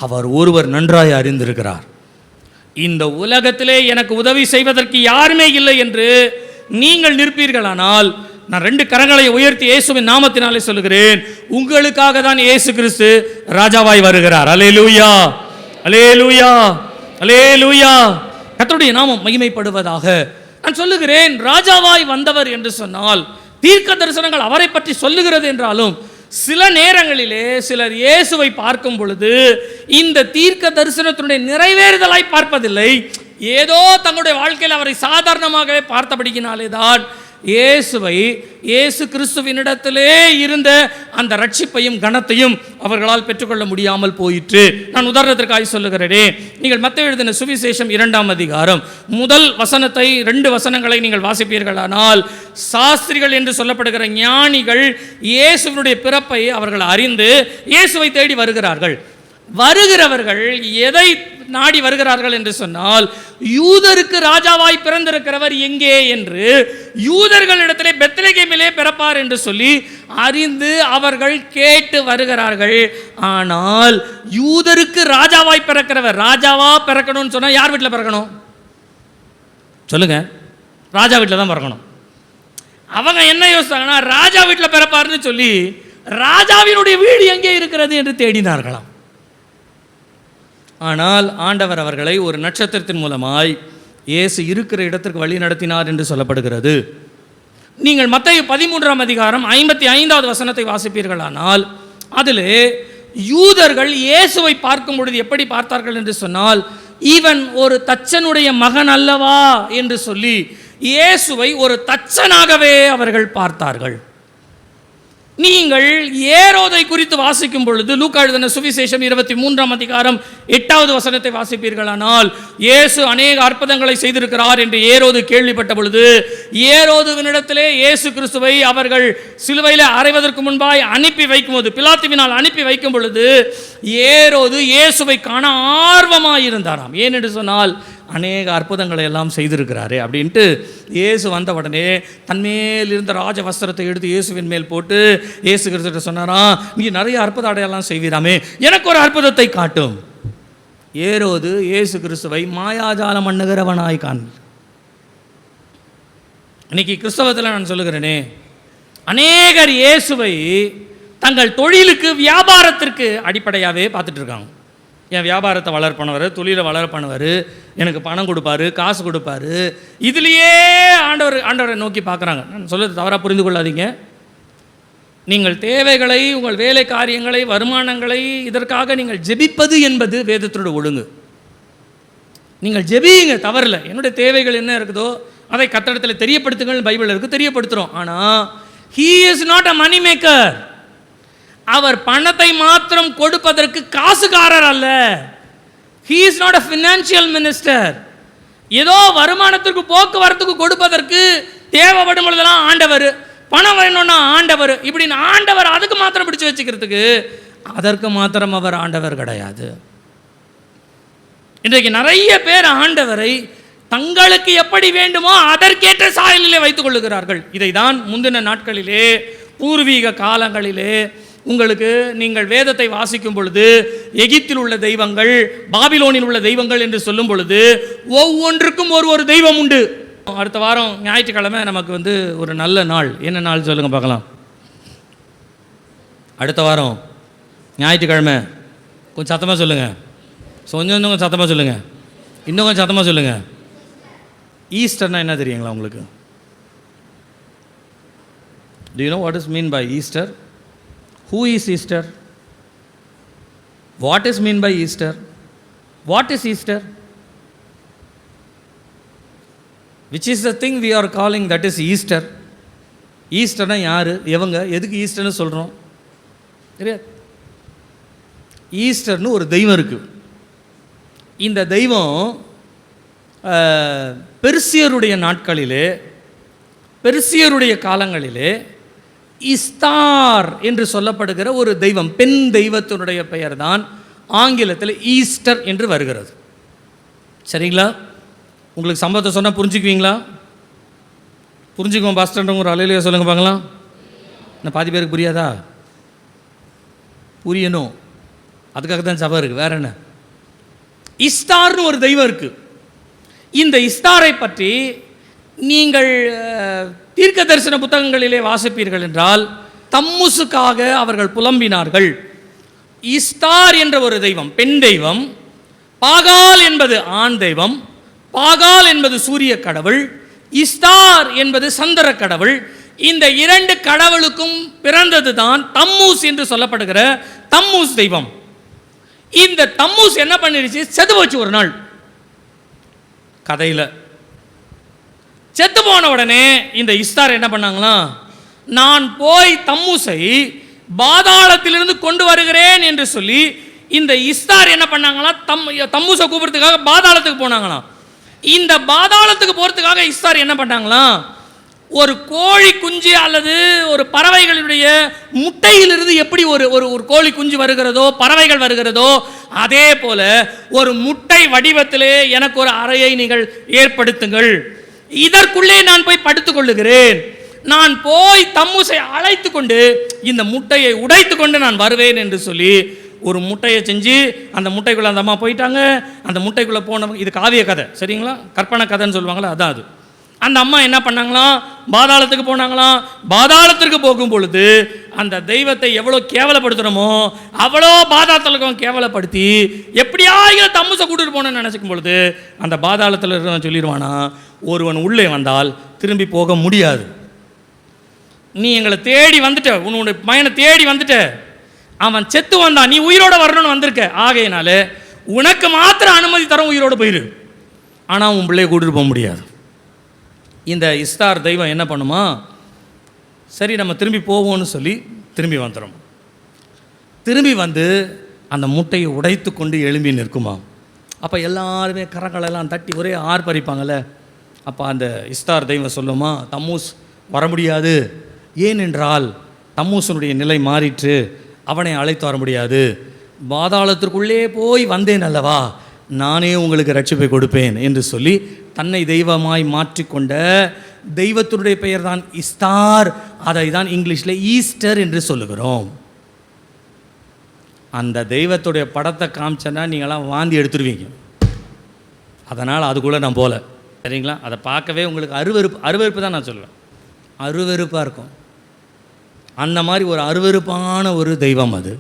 அவர் ஒருவர் நன்றாய் அறிந்திருக்கிறார். இந்த உலகத்திலே எனக்கு உதவி செய்வதற்கு யாருமே இல்லை என்று நீங்கள் நிற்பீர்களானால், நான் 2 கரங்களை உயர்த்தி இயேசுவின் நாமத்தினாலே சொல்லுகிறேன், உங்களுக்காக தான் இயேசு கிறிஸ்து ராஜாவாய் வருகிறார். அல்லேலூயா, அல்லேலூயா, அல்லேலூயா. கர்த்தருடைய நாமம் மகிமைப்படுவதாக. நான் சொல்லுகிறேன், ராஜாவாய் வந்தவர் என்று சொன்னால் தீர்க்க தரிசனங்கள் அவரை பற்றி சொல்லுகிறது என்றாலும், சில நேரங்களிலே சிலர் இயேசுவை பார்க்கும் பொழுது இந்த தீர்க்க தரிசனத்தினுடைய நிறைவேறுதலாய் பார்ப்பதில்லை, ஏதோ தங்களுடைய வாழ்க்கையில் அவரை சாதாரணமாகவே பார்த்தபடியினாலே தான் இயேசுவை, இயேசு கிறிஸ்துவினிடத்திலே இருந்த அந்த ரட்சிப்பையும் கனத்தையும் அவர்களால் பெற்றுக்கொள்ள முடியாமல் போயிற்று. நான் உதாரணத்திற்காக சொல்லுகிறேனே, நீங்கள் மத்தேயு எழுதின சுவிசேஷம் 2ஆம் அதிகாரம் முதல் வசனத்தை 2 வசனங்களை நீங்கள் வாசிப்பீர்களானால், சாஸ்திரிகள் என்று சொல்லப்படுகிற ஞானிகள் இயேசுவினுடைய பிறப்பை அவர்கள் அறிந்து இயேசுவை தேடி வருகிறார்கள். வருகிறவர்கள் எதை நாடி வருகிறார்கள் என்று சொன்னால், யூதருக்கு ராஜாவாய் பிறந்திருக்கிறவர் எங்கே என்று, யூதர்களிடத்திலே பெத்லகேமிலே பிறப்பார் என்று சொல்லி அறிந்து அவர்கள் கேட்டு வருகிறார்கள். ஆனால் யூதருக்கு ராஜாவாய் பிறக்கிறவர், ராஜாவா பிறக்கணும்னு சொன்னா யார் வீட்டில் பிறக்கணும் சொல்லுங்க? ராஜா வீட்டில் தான் பிறக்கணும். அவங்க என்ன யோசித்தாங்கன்னா, ராஜா வீட்டில் பிறப்பார்னு சொல்லி ராஜாவினுடைய வீடு எங்கே இருக்கிறது என்று தேடினார்களாம். ஆனால் ஆண்டவர் அவர்களை ஒரு நட்சத்திரத்தின் மூலமாய் இயேசு இருக்கிற இடத்திற்கு வழி நடத்தினார் என்று சொல்லப்படுகிறது. நீங்கள் மத்தேயு 13ஆம் அதிகாரம் 55வது வசனத்தை வாசிப்பீர்களானால், அதிலே யூதர்கள் இயேசுவை பார்க்கும் பொழுது எப்படி பார்த்தார்கள் என்று சொன்னால், இவன் ஒரு தச்சனுடைய மகன் அல்லவா என்று சொல்லி இயேசுவை ஒரு தச்சனாகவே அவர்கள் பார்த்தார்கள். நீங்கள் ஏரோதை குறித்து வாசிக்கும் பொழுது லூக்கா எழுதின சுவிசேஷம் 23ஆம் அதிகாரம் 8வது வசனத்தை வாசிப்பீர்களானால், இயேசு அநேக அற்புதங்களை செய்திருக்கிறார் என்று ஏரோது கேள்விப்பட்ட பொழுது, ஏரோதுவினிடத்திலே இயேசு கிறிஸ்துவை அவர்கள் சிலுவையில் அறைவதற்கு முன்பாய் அனுப்பி வைக்கும்போது, பிலாத்துவினால் அனுப்பி வைக்கும் பொழுது ஏரோது இயேசுவை காண ஆர்வமாயிருந்தாராம். ஏனென்று சொன்னால், அநேக அற்புதங்களை எல்லாம் செய்திருக்கிறாரு அப்படின்ட்டு இயேசு வந்த உடனே தன்மேல் இருந்த ராஜ வஸ்திரத்தை எடுத்து இயேசுவின் மேல் போட்டு இயேசு கிறிஸ்துவிட்ட சொன்னாராம், நீ நிறைய அற்புத அடையாளம் செய்வீராமே, எனக்கு ஒரு அற்புதத்தை காட்டும். ஏரோது இயேசு கிறிஸ்துவை மாயாஜாலம் பண்ணுகிறவனாய் காண். இன்னைக்கு கிறிஸ்தவத்தில் நான் சொல்லுகிறேனே, அநேகர் இயேசுவை தங்கள் தொழிலுக்கு வியாபாரத்திற்கு அடிப்படையாகவே பார்த்துட்டு இருக்காங்க. என் வியாபாரத்தை வளர் பண்ணுவார், தொழிலை வளர பண்ணுவார், எனக்கு பணம் கொடுப்பாரு, காசு கொடுப்பாரு, இதுலேயே ஆண்டவரை நோக்கி பார்க்குறாங்க. நான் சொல்கிறது தவறாக புரிந்து கொள்ளாதீங்க. நீங்கள் தேவைகளை, உங்கள் வேலை காரியங்களை, வருமானங்களை இதற்காக நீங்கள் ஜெபிப்பது என்பது வேதத்தோட ஒழுங்கு. நீங்கள் ஜெபியுங்க, தவறில்லை. என்னுடைய தேவைகள் என்ன இருக்குதோ அதை கர்த்தரிடத்தில் தெரியப்படுத்துங்கள், பைபிள் இருக்குது, தெரியப்படுத்துகிறோம். ஆனால் he is not a money maker. அவர் பணத்தை மாத்திரம் கொடுப்பதற்கு காசுக்காரர் அல்ல. he is not a financial minister. ஏதோ வருமானத்திற்கு போக்குவரத்துக்கு கொடுப்பதற்கு தேவைப்படும் பொழுதெல்லாம் ஆண்டவர், பணம் வேணும்னா ஆண்டவர், இப்படின்னு ஆண்டவர் அதுக்கு மாத்திரம் பிடிச்சு வச்சுக்கிறதுக்கு, அதற்கு மாத்திரம் அவர் ஆண்டவர் கிடையாது. இன்றைக்கு நிறைய பேர் ஆண்டவரை தங்களுக்கு எப்படி வேண்டுமோ அதற்கேற்ற சாயலிலே வைத்துக் கொள்ளுகிறார்கள். இதை தான் முந்தின நாட்களிலே, பூர்வீக காலங்களிலே உங்களுக்கு நீங்கள் வேதத்தை வாசிக்கும் பொழுது எகிப்தில் உள்ள தெய்வங்கள், பாபிலோனில் உள்ள தெய்வங்கள் என்று சொல்லும் பொழுது ஒவ்வொன்றுக்கும் ஒரு தெய்வம் உண்டு. அடுத்த வாரம் ஞாயிற்றுக்கிழமை நமக்கு ஒரு நல்ல நாள். என்ன நாள் சொல்லுங்க பார்க்கலாம். அடுத்த வாரம் ஞாயிற்றுக்கிழமை கொஞ்சம் சத்தமாக சொல்லுங்கள். கொஞ்சம் சத்தமாக சொல்லுங்கள். இன்னும் கொஞ்சம் சத்தமாக சொல்லுங்கள். ஈஸ்டர்னா என்ன தெரியுங்களா உங்களுக்கு? Do you know what is mean by Easter? Who is Easter? What is mean by Easter? What is Easter? Which is the thing we are calling that is Easter? ஈஸ்டர்னா யார், எவங்க, எதுக்கு ஈஸ்டர்னு சொல்கிறோம் தெரியாது. ஈஸ்டர்னு ஒரு தெய்வம் இருக்குது. இந்த தெய்வம் பெர்சியருடைய நாட்களிலே, பெர்சியருடைய காலங்களிலே இஸ்தார் என்று சொல்லப்படுகிற ஒரு தெய்வம், பெண் தெய்வத்தினுடைய பெயர் தான் ஆங்கிலத்தில் ஈஸ்டர் என்று வருகிறது. சரிங்களா? உங்களுக்கு சம்பவத்தை சொன்னால் புரிஞ்சுக்குவீங்களா? புரிஞ்சுக்குவோம் பாஸ்டர்ன்ற ஒரு அலையிலேயே சொல்லுங்க பார்க்கலாம். நான் பாதி பேருக்கு புரியாதா? புரியணும், அதுக்காக தான் சபை இருக்குது, வேற என்ன. இஸ்தார்னு ஒரு தெய்வம் இருக்குது. இந்த இஸ்தாரை பற்றி நீங்கள் தீர்க்க தரிசன புத்தகங்களிலே வாசிப்பீர்கள் என்றால் தம்முசுக்காக அவர்கள் புலம்பினார்கள். இஸ்தார் என்ற ஒரு தெய்வம் பெண் தெய்வம், பாகால் என்பது ஆண் தெய்வம், பாகால் என்பது சூரிய கடவுள், இஸ்தார் என்பது சந்திர கடவுள். இந்த இரண்டு கடவுளுக்கும் பிறந்தது தான் தம்மூஸ் என்று சொல்லப்படுகிற தம்மூஸ் தெய்வம். இந்த தம்மூஸ் என்ன பண்ணிடுச்சு, செத்து போச்சு. ஒரு நாள் கதையில் செத்து போன உடனே இந்த இஸ்தார் என்ன பண்ணாங்களாம், நான் போய் தம்மூசை பாதாளத்திலிருந்து கொண்டு வருகிறேன் என்று சொல்லி இந்த இஸ்தார் என்ன பண்ணாங்களாம், தம்மூசை கூப்பிடுறதுக்காக பாதாளத்துக்கு போனாங்களாம். இந்த பாதாளத்துக்கு போகிறதுக்காக இஸ்தார் என்ன பண்ணாங்களாம், ஒரு கோழி குஞ்சு அல்லது ஒரு பறவைகளுடைய முட்டையிலிருந்து எப்படி ஒரு கோழி குஞ்சு வருகிறதோ, பறவைகள் வருகிறதோ, அதே போல ஒரு முட்டை வடிவத்திலே எனக்கு ஒரு அறையை நீங்கள் ஏற்படுத்துங்கள், இதற்குள்ளே நான் போய் படுத்துக் கொள்ளுகிறேன், நான் போய் தம்மூசை அழைத்து கொண்டு இந்த முட்டையை உடைத்து கொண்டு நான் வருவேன் என்று சொல்லி ஒரு முட்டையை செஞ்சு அந்த முட்டைக்குள்ளே அந்த அம்மா போயிட்டாங்க. அந்த முட்டைக்குள்ளே போனவங்க, இது காவிய கதை சரிங்களா, கற்பனை கதைன்னு சொல்லுவாங்களா, அதான் அது. அந்த அம்மா என்ன பண்ணாங்களாம், பாதாளத்துக்கு போனாங்களாம். பாதாளத்திற்கு போகும் பொழுது அந்த தெய்வத்தை எவ்வளோ கேவலப்படுத்துகிறோமோ அவ்வளோ பாதாளத்தில் கேவலப்படுத்தி எப்படியா தம்மூசை கூட்டிட்டு போனேன்னு நினச்சிக்கும் பொழுது அந்த பாதாளத்தில் இருக்கிறவன் சொல்லிடுவானா, ஒருவன் உள்ளே வந்தால் திரும்பி போக முடியாது. நீ எங்களை தேடி வந்துட்ட, உன்னுடைய பையனை தேடி வந்துட்ட, அவன் செத்து வந்தான், நீ உயிரோட வரணும்னு வந்திருக்க, ஆகையினால உனக்கு மாத்திரம் அனுமதி தரோம், உயிரோடு போயிரு, ஆனால் உன் பிள்ளையை கூட்டிட்டு போக முடியாது. இந்த இஸ்தார் தெய்வம் என்ன பண்ணுமா, சரி நம்ம திரும்பி போவோம்னு சொல்லி திரும்பி வந்துடும். திரும்பி வந்து அந்த முட்டையை உடைத்து கொண்டு எழும்பி நிற்குமா. அப்போ எல்லாருமே கரங்களெல்லாம் தட்டி ஒரே ஆர்ப்பரிப்பாங்கள்ல. அப்போ அந்த இஸ்தார் தெய்வம் சொல்லுமா, தம்மூஸ் வர முடியாது, ஏனென்றால் தம்மூசனுடைய நிலை மாறிற்று, அவனை அழைத்து வர முடியாது, பாதாளத்திற்குள்ளே போய் வந்தேன் அல்லவா, நானே உங்களுக்கு ரட்சிப்பை கொடுப்பேன் என்று சொல்லி தன்னை தெய்வமாய் மாற்றிக்கொண்ட தெய்வத்தினுடைய பெயர் தான் இஸ்தார். அதை தான் இங்கிலீஷில் ஈஸ்டர் என்று சொல்லுகிறோம். அந்த தெய்வத்துடைய படத்தை காமிச்சேன்னா நீங்களாம் வாந்தி எடுத்துருவீங்க. அதனால் அதுக்குள்ளே நான் போகல, சரிங்களா? அதை பார்க்கவே உங்களுக்கு அருவருப்பு தான் நான் சொல்லுவேன், அருவருப்பாக இருக்கும். அந்த மாதிரி ஒரு அருவருப்பான ஒரு தெய்வம் அது,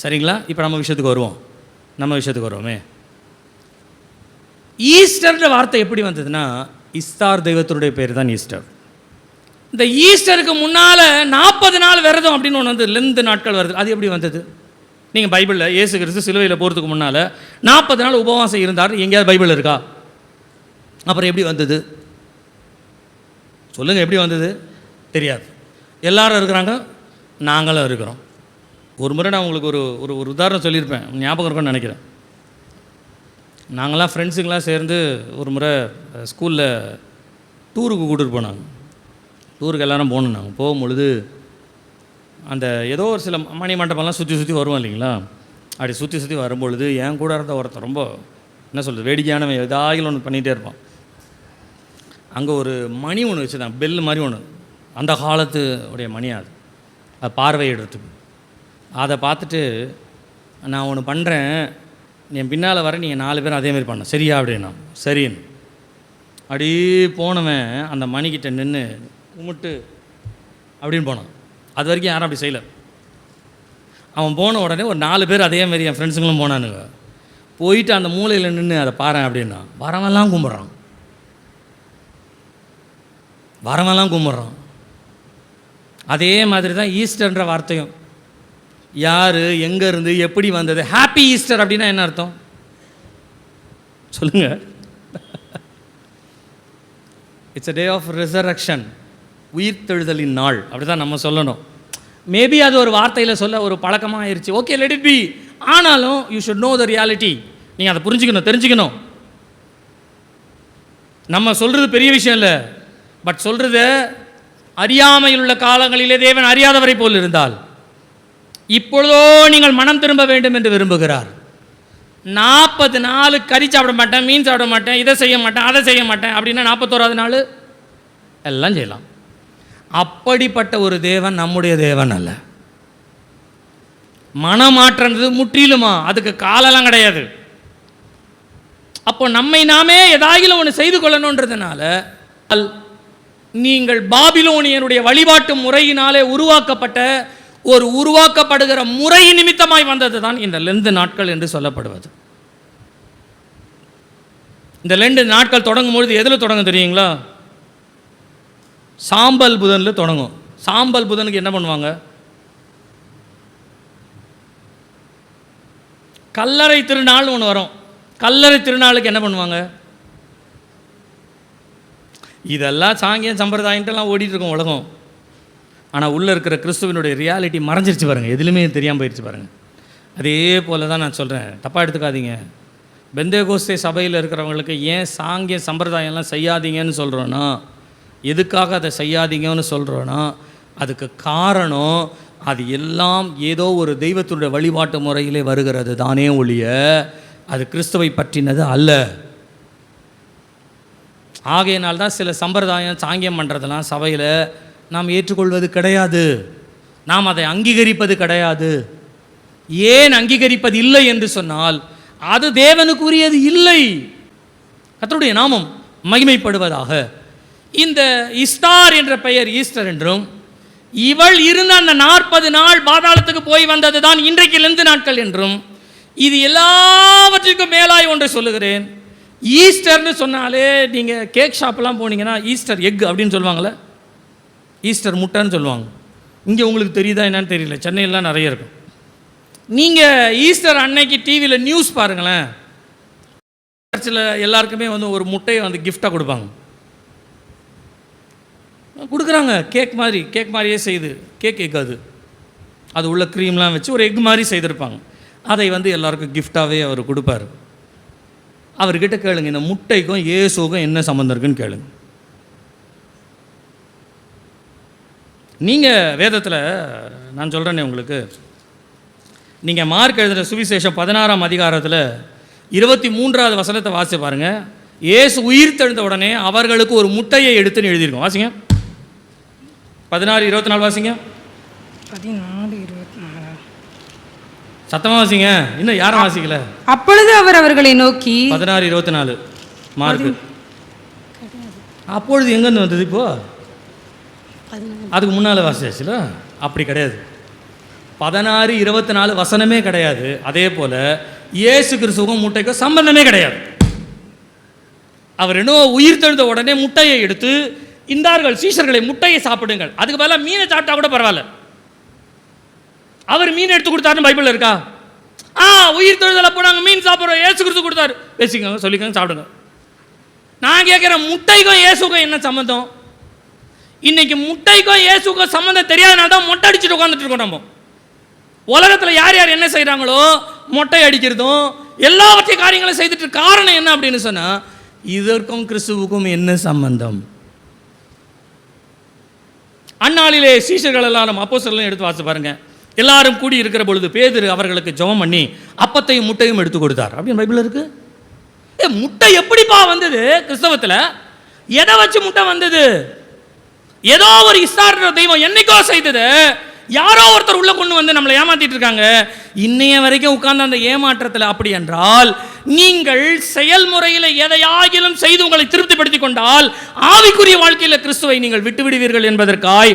சரிங்களா? இப்போ நம்ம விஷயத்துக்கு வருவோமே. ஈஸ்டர்ன்ற வார்த்தை எப்படி வந்ததுன்னா, இஸ்தார் தெய்வத்தினுடைய பேர் தான் ஈஸ்டர். இந்த ஈஸ்டருக்கு முன்னால் 40 நாள் விரதம் அப்படின்னு ஒன்று வந்து லெந்து நாட்கள் வருது. அது எப்படி வந்தது? நீங்கள் பைபிளில் இயேசு கிறிஸ்து சிலுவையில் போகிறதுக்கு முன்னால் 40 நாள் உபவாசம் இருந்தார், எங்கேயாவது பைபிள் இருக்கா? அப்புறம் எப்படி வந்தது சொல்லுங்கள்? எப்படி வந்தது தெரியாது. எல்லாரும் இருக்கிறாங்க, நாங்களும் இருக்கிறோம். ஒரு முறை நான் உங்களுக்கு ஒரு உதாரணம் சொல்லியிருப்பேன், ஞாபகம் இருக்கும்னு நினைக்கிறேன். நாங்களாம் ஃப்ரெண்ட்ஸுங்களாம் சேர்ந்து ஒரு முறை ஸ்கூலில் டூருக்கு கூட்டிகிட்டு போனாங்க. டூருக்கு எல்லோரும் போகணும். நாங்கள் போகும்பொழுது அந்த ஏதோ ஒரு சில மணி மண்டபம்லாம் சுற்றி வருவோம் இல்லைங்களா? அப்படி சுற்றி வரும்பொழுது என் கூட இருந்த ஒருத்தர் ரொம்ப என்ன சொல்கிறது, வேடிக்கையானவன், ஏதாயிலும் ஒன்று பண்ணிகிட்டே இருப்பான். அங்கே ஒரு மணி ஒன்று வச்சுதான், பெல் மாதிரி ஒன்று, அந்த காலத்து உடைய மணி. அது பார்வையிடுறதுக்கு. அதை பார்த்துட்டு நான் ஒன்று பண்ணுறேன், என் பின்னால் வர நீங்கள் 4 பேர் அதேமாதிரி பண்ண சரியா அப்படின்னா. சரின்னு அப்படியே போனவன் அந்த மணிக்கிட்ட நின்று கும்பிட்டு அப்படின்னு போனான். அது வரைக்கும் யாரும் அப்படி செய்யலை. அவன் போன உடனே ஒரு 4 பேர் அதேமாரி என் ஃப்ரெண்ட்ஸுங்களும் போனானுங்க. போயிட்டு அந்த மூலையில் நின்று அதை பாறேன் அப்படின்னா வரவெல்லாம் கும்பிட்றான். அதே மாதிரி தான் ஈஸ்டர்ன்ற வார்த்தையும். யார், எங்கே இருந்து, எப்படி வந்தது? ஹாப்பி ஈஸ்டர் அப்படின்னா என்ன அர்த்தம் சொல்லுங்கள்? It's a day of resurrection, உயிர்த்தெழுதலின் நாள், அப்படி தான் நம்ம சொல்லணும். மேபி அது ஒரு வார்த்தையில் சொல்ல ஒரு பழக்கமாக ஆயிடுச்சு. Okay, let it be. ஆனாலும் you should know the reality. நீங்கள் அதை புரிஞ்சுக்கணும், தெரிஞ்சுக்கணும். நம்ம சொல்கிறது பெரிய விஷயம் இல்லை, பட் சொல்கிறது அறியாமையில் உள்ள காலங்களிலே தேவன் அறியாதவரை போல் இருந்தால் இப்பொழுதோ நீங்கள் மனம் திரும்ப வேண்டும் என்று விரும்புகிறார். 40 நாள் கறி சாப்பிட மாட்டேன், மீன் சாப்பிட மாட்டேன், இதை செய்ய மாட்டேன், அதை செய்ய மாட்டேன் அப்படின்னா 41வது நாள் எல்லாம் செய்யலாம். அப்படிப்பட்ட ஒரு தேவன் நம்முடைய தேவன் அல்ல. மனமாற்றன்றது முற்றிலுமா, அதுக்கு காலெல்லாம் கிடையாது. அப்போ நம்மை நாமே ஏதாயிலும் ஒன்று செய்து கொள்ளணுன்றதுனால நீங்கள் பாபிலோனியனுடைய வழிபாட்டு முறையினாலே உருவாக்கப்படுகிற முறை நிமித்தமாய் வந்தது தான் இந்த லெந்து நாட்கள் என்று சொல்லப்படுவது. இந்த லெந்து நாட்கள் தொடங்கும் பொழுது எதில் தொடங்கும் தெரியுங்களா? சாம்பல் புதனில் தொடங்கும். சாம்பல் புதனுக்கு என்ன பண்ணுவாங்க? கல்லறை திருநாள் ஒன்று வரும். கல்லறை திருநாளுக்கு என்ன பண்ணுவாங்க? இதெல்லாம் சாங்கியம் சம்பிரதாயன்ட்டுலாம் ஓடிட்டுருக்கோம் உலகம். ஆனால் உள்ளே இருக்கிற கிறிஸ்துவனுடைய ரியாலிட்டி மறைஞ்சிருச்சு பாருங்கள், எதுலையுமே தெரியாமல் போயிடுச்சு பாருங்கள். அதே போல் தான் நான் சொல்கிறேன், தப்பாக எடுத்துக்காதீங்க. பெந்தேகோஸ்தே சபையில் இருக்கிறவங்களுக்கு ஏன் சாங்கிய சம்பிரதாயம்லாம் செய்யாதீங்கன்னு சொல்கிறோன்னா, எதுக்காக அதை செய்யாதீங்கன்னு சொல்கிறோன்னா, அதுக்கு காரணம் அது எல்லாம் ஏதோ ஒரு தெய்வத்துடைய வழிபாட்டு முறையிலே வருகிறது தானே ஒழிய அது கிறிஸ்துவை பற்றினது அல்ல. ஆகையினால்தான் சில சம்பிரதாயம் சாங்கியம் பண்ணுறதெல்லாம் சபையில் நாம் ஏற்றுக்கொள்வது கிடையாது, நாம் அதை அங்கீகரிப்பது கிடையாது. ஏன் அங்கீகரிப்பது இல்லை என்று சொன்னால் அது தேவனுக்குரியது இல்லை. கர்த்தருடைய நாமம் மகிமைப்படுவதாக. இந்த இஸ்தார் என்ற பெயர் ஈஸ்டர் என்றும், இவள் இருந்த அந்த 40 நாள் பாதாளத்துக்கு போய் வந்தது தான் இன்றைக்கு லெந்து நாட்கள் என்றும், இது எல்லாவற்றிற்கும் மேலாய் ஒன்று சொல்லுகிறேன். ஈஸ்டர்னு சொன்னாலே நீங்கள் கேக் ஷாப்லாம் போனீங்கன்னா ஈஸ்டர் எக் அப்படின்னு சொல்லுவாங்களே, ஈஸ்டர் முட்டைன்னு சொல்லுவாங்க. இங்கே உங்களுக்கு தெரியுதா என்னன்னு தெரியல, சென்னையிலாம் நிறைய இருக்கும். நீங்கள் ஈஸ்டர் அன்னைக்கு டிவியில் நியூஸ் பாருங்களேன், சர்ச்சில் எல்லாருக்குமே ஒரு முட்டையை கிஃப்டாக கொடுக்குறாங்க. கேக் மாதிரியே செய்து, கேக் அது உள்ள க்ரீம்லாம் வச்சு ஒரு எக் மாதிரி செய்திருப்பாங்க. அதை எல்லாருக்கும் கிஃப்டாகவே அவர் கொடுப்பார். அவர்கிட்ட கேளுங்க, இந்த முட்டைக்கும் இயேசுக்கும் என்ன சம்மந்தம் இருக்குன்னு கேளுங்க. நீங்கள் வேதத்தில் நான் சொல்கிறேனே உங்களுக்கு, நீங்கள் மார்க் எழுதுகிற சுவிசேஷம் 16ஆம் அதிகாரத்தில் 23வது வசனத்தை வாசி பாருங்க. இயேசு உயிர் தெழுந்த உடனே அவர்களுக்கு ஒரு முட்டையை எடுத்துன்னு எழுதியிருக்கோம். வாசிங்க 16:24 வாசிங்க. 14:24 சத்தமாக வாசிங்க, இன்னும் யாரும் வாசிக்கல. அப்பொழுது அவர் அவர்களை நோக்கி 16:24 மார்க்கு. அப்பொழுது எங்கேருந்து வந்தது? இப்போ அதுக்கு முன்னால் வாசியாச்சுல. அப்படி கிடையாது. 16:24 வசனமே கிடையாது. அதே போல் இயேசு கிறிஸ்துவுக்கும் முட்டைக்கும் சம்பந்தமே கிடையாது. அவர் என்ன உயிர் தெழுந்த உடனே முட்டையை எடுத்து இந்தார்கள் சீஷர்களை முட்டையை சாப்பிடுங்கள், அதுக்கு பதிலாக மீனை சாப்பிட்டா கூட பரவாயில்ல. அவர் மீன் எடுத்து கொடுத்தாருன்னு பைபிள் இருக்கா? உயிர் தெழுதல் அப்போ நாங்கள் மீன் சாப்பிட்றோம், இயேசு கிறிஸ்து கொடுத்தாரு, பேசிக்கோங்க, சொல்லிக்கோங்க, சாப்பிடுங்க. நான் கேட்குறேன், முட்டைக்கும் இயேசுக்கும் என்ன சம்மந்தம்? இன்னைக்கு முட்டைக்கும் இயேசுக்கும் சம்மந்தம் தெரியாதனால தான் மொட்டை அடிச்சுட்டு உட்காந்துட்டு இருக்கோம். நம்ம உலகத்தில் யார் யார் என்ன செய்கிறாங்களோ மொட்டை அடிக்கிறதும் எல்லாவற்றையும் காரியங்களும் செய்துட்டு காரணம் என்ன அப்படின்னு சொன்னால், இதற்கும் கிறிஸ்துவுக்கும் என்ன சம்பந்தம்? அந்நாளிலே சீஷர்கள் எல்லாரும் அப்போஸ்தலரையும் எடுத்து வாசி பாருங்க. எல்லாரும் கூடி இருக்கிற பொழுது பேதுரு அவர்களுக்கு ஜெபம் பண்ணி அப்பத்தையும் முட்டையும் எடுத்து கொடுத்தார் அப்படின்னு பைபிள் இருக்கு. முட்டை எப்படிப்பா வந்தது கிறிஸ்தவத்தில்? எதை வச்சு முட்டை வந்தது? ஏதோ ஒரு இஸ்தார்ன்ற தெய்வம் என்னைக்கோ செய்தது, யாரோ ஒருத்தர் உள்ள கொண்டு வந்து நம்மளை ஏமாத்திட்டு இருக்காங்க. இன்னைய வரைக்கும் உட்கார்ந்து அந்த ஏமாற்றத்தில். அப்படி என்றால் நீங்கள் செயல்முறையில் எதையாகிலும் செய்து உங்களை திருப்திப்படுத்திக் கொண்டால் ஆவிக்குரிய வாழ்க்கையில் கிறிஸ்துவை நீங்கள் விட்டுவிடுவீர்கள் என்பதற்காய்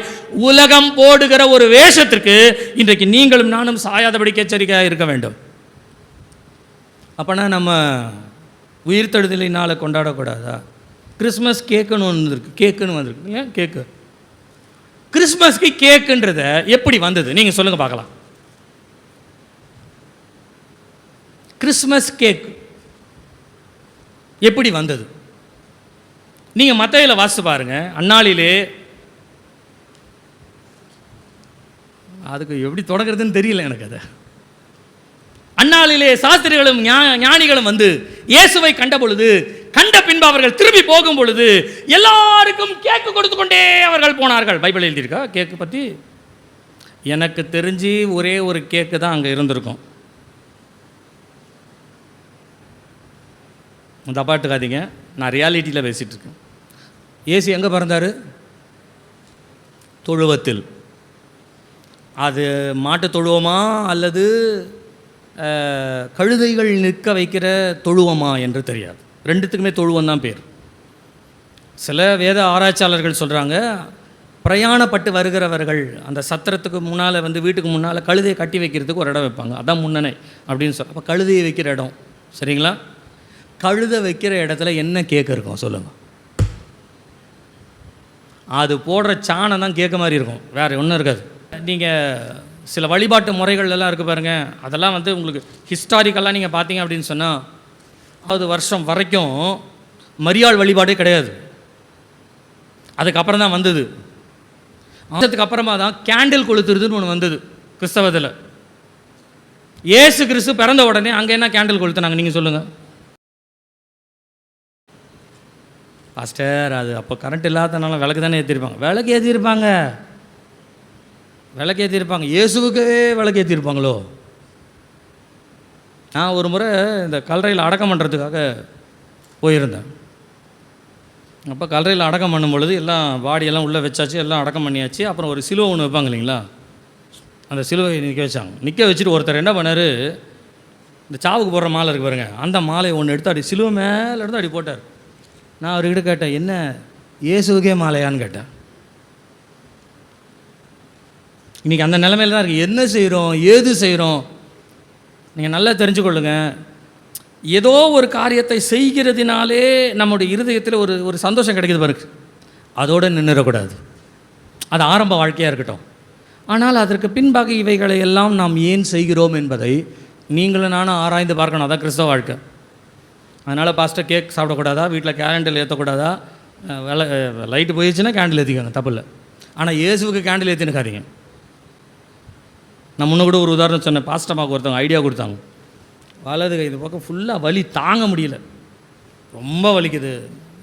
உலகம் போடுகிற ஒரு வேஷத்திற்கு இன்றைக்கு நீங்களும் நானும் சாயாதபடிக்கு எச்சரிக்கையாக இருக்க வேண்டும். அப்போனா நம்ம உயிர்த்தெழுதலை நாளை கொண்டாடக்கூடாதா? கிறிஸ்மஸ் கேக்குன்னு ஒன்று இருக்குது, கேக்குன்னு வந்திருக்கு இல்லையா? கேக்கு கிறிஸ்மஸ்க்கு கேக்குன்றத எப்படி வந்தது நீங்கள் சொல்லுங்கள் பார்க்கலாம். கிறிஸ்மஸ் கேக் எப்படி வந்தது? நீங்கள் மத்தேயுல வாசித்து பாருங்க. அந்நாளிலே அதுக்கு எப்படி தொடங்குறதுன்னு தெரியல எனக்கு. அதை அந்நாளிலே சாஸ்திரிகளும் ஞானிகளும் வந்து இயேசுவை கண்ட பொழுது, கண்ட பின்பு அவர்கள் திரும்பி போகும் பொழுது எல்லாருக்கும் கேக்கு கொடுத்து கொண்டே அவர்கள் போனார்கள். பைபிள் எழுதியிருக்கா கேக்கு பற்றி? எனக்கு தெரிஞ்சு ஒரே ஒரு கேக்கு தான் அங்கே இருந்திருக்கும். தப்பாட்டுக்காதீங்க, நான் ரியாலிட்டியில் பேசிகிட்டு இருக்கேன். இயேசு எங்கே பிறந்தார்? தொழுவத்தில். அது மாட்டு தொழுவமா அல்லது கழுதைகள் நிற்க வைக்கிற தொழுவமா என்று தெரியாது. ரெண்டுத்துக்குமே தொழுவம் தான் பேர். சில வேத ஆராய்ச்சியாளர்கள் சொல்கிறாங்க, பிரயாணப்பட்டு வருகிறவர்கள் அந்த சத்திரத்துக்கு முன்னால் வந்து வீட்டுக்கு முன்னால் கழுதையை கட்டி வைக்கிறதுக்கு ஒரு இடம் வைப்பாங்க, அதான் முன்னணை அப்படின்னு சொல்ல. அப்போ கழுதையை வைக்கிற இடம் சரிங்களா? கழுதை வைக்கிற இடத்துல என்ன கேக்கு இருக்கும் சொல்லுங்கள்? அது போடுற சாணம் தான் கேட்க மாதிரி இருக்கும், வேறு ஒன்றும் இருக்காது. நீங்கள் சில வழிபாட்டு முறைகள் எல்லாம் இருக்குது பாருங்கள், அதெல்லாம் வந்து உங்களுக்கு ஹிஸ்டாரிக்கலாக நீங்கள் பார்த்தீங்க அப்படின்னு சொன்னால் 10 வருஷம் வரைக்கும் மரியாள் வழிபாடே கிடையாது. அதுக்கப்புறம் தான் வந்தது. அதுக்கு அப்புறமா தான் கேண்டில் கொளுத்துறதுன்னு ஒன்று வந்தது கிறிஸ்தவத்தில். இயேசு கிறிஸ்து பிறந்த உடனே அங்கே என்ன கேண்டில் கொளுத்துனாங்க நீங்கள் சொல்லுங்கள் பாஸ்டர்? அது அப்போ கரண்ட் இல்லாதனால விளக்கு தானே ஏற்றிருப்பாங்க. விளக்கு ஏற்றிருப்பாங்க, விளக்கு ஏற்றிருப்பாங்க. இயேசுவுக்கே விளக்கு ஏற்றிருப்பாங்களோ? நான் ஒரு முறை இந்த கல்லறையில் அடக்கம் பண்ணுறதுக்காக போயிருந்தேன். அப்போ கல்லறையில் அடக்கம் பண்ணும் பொழுது எல்லாம் பாடியெல்லாம் உள்ளே வச்சாச்சு, எல்லாம் அடக்கம் பண்ணியாச்சு. அப்புறம் ஒரு சிலுவை ஒன்று வைப்பாங்க இல்லைங்களா, அந்த சிலுவை நிற்க வச்சாங்க. நிற்க வச்சுட்டு ஒருத்தர் என்ன பண்ணார், இந்த சாவுக்கு போடுற மாலை இருக்கு பாருங்க, அந்த மாலையை ஒன்று எடுத்து அடி சிலுவை மேலே எடுத்து அடி போட்டார். நான் அவர்கிட்ட கேட்டேன், என்ன இயேசுக்கே மாலையான்னு கேட்டேன். இன்றைக்கி அந்த நிலைமையில் தான் இருக்குது. என்ன செய்கிறோம், ஏது செய்கிறோம், நீங்கள் நல்லா தெரிஞ்சுக்கொள்ளுங்க. ஏதோ ஒரு காரியத்தை செய்கிறதுனாலே நம்முடைய இருதயத்தில் ஒரு ஒரு சந்தோஷம் கிடைக்கிது பாருங்க, அதோடு நின்றுடக்கூடாது. அது ஆரம்ப வாழ்க்கையாக இருக்கட்டும். ஆனால் அதற்கு பின்பாக இவைகளை எல்லாம் நாம் ஏன் செய்கிறோம் என்பதை நீங்களும் நானும் ஆராய்ந்து பார்க்கணும். அதான் கிறிஸ்தவ வாழ்க்கை. அதனால் பாஸ்டர் கேக் சாப்பிடக்கூடாதா, வீட்டில் கேண்டில் ஏற்றக்கூடாதா, லைட்டு போயிடுச்சுன்னா கேண்டில் ஏற்றிக்கோங்க, தப்பு இல்லை. ஆனால் இயேசுவுக்கு கேண்டில் ஏற்றினுக்காதீங்க. நான் முன்ன கூட ஒரு உதாரணம் சொன்னேன். பாஸ்டமாவுக்கு ஒருத்தவங்க ஐடியா கொடுத்தாங்க. வலது கை இது பக்கம் ஃபுல்லாக வலி தாங்க முடியல, ரொம்ப வலிக்குது.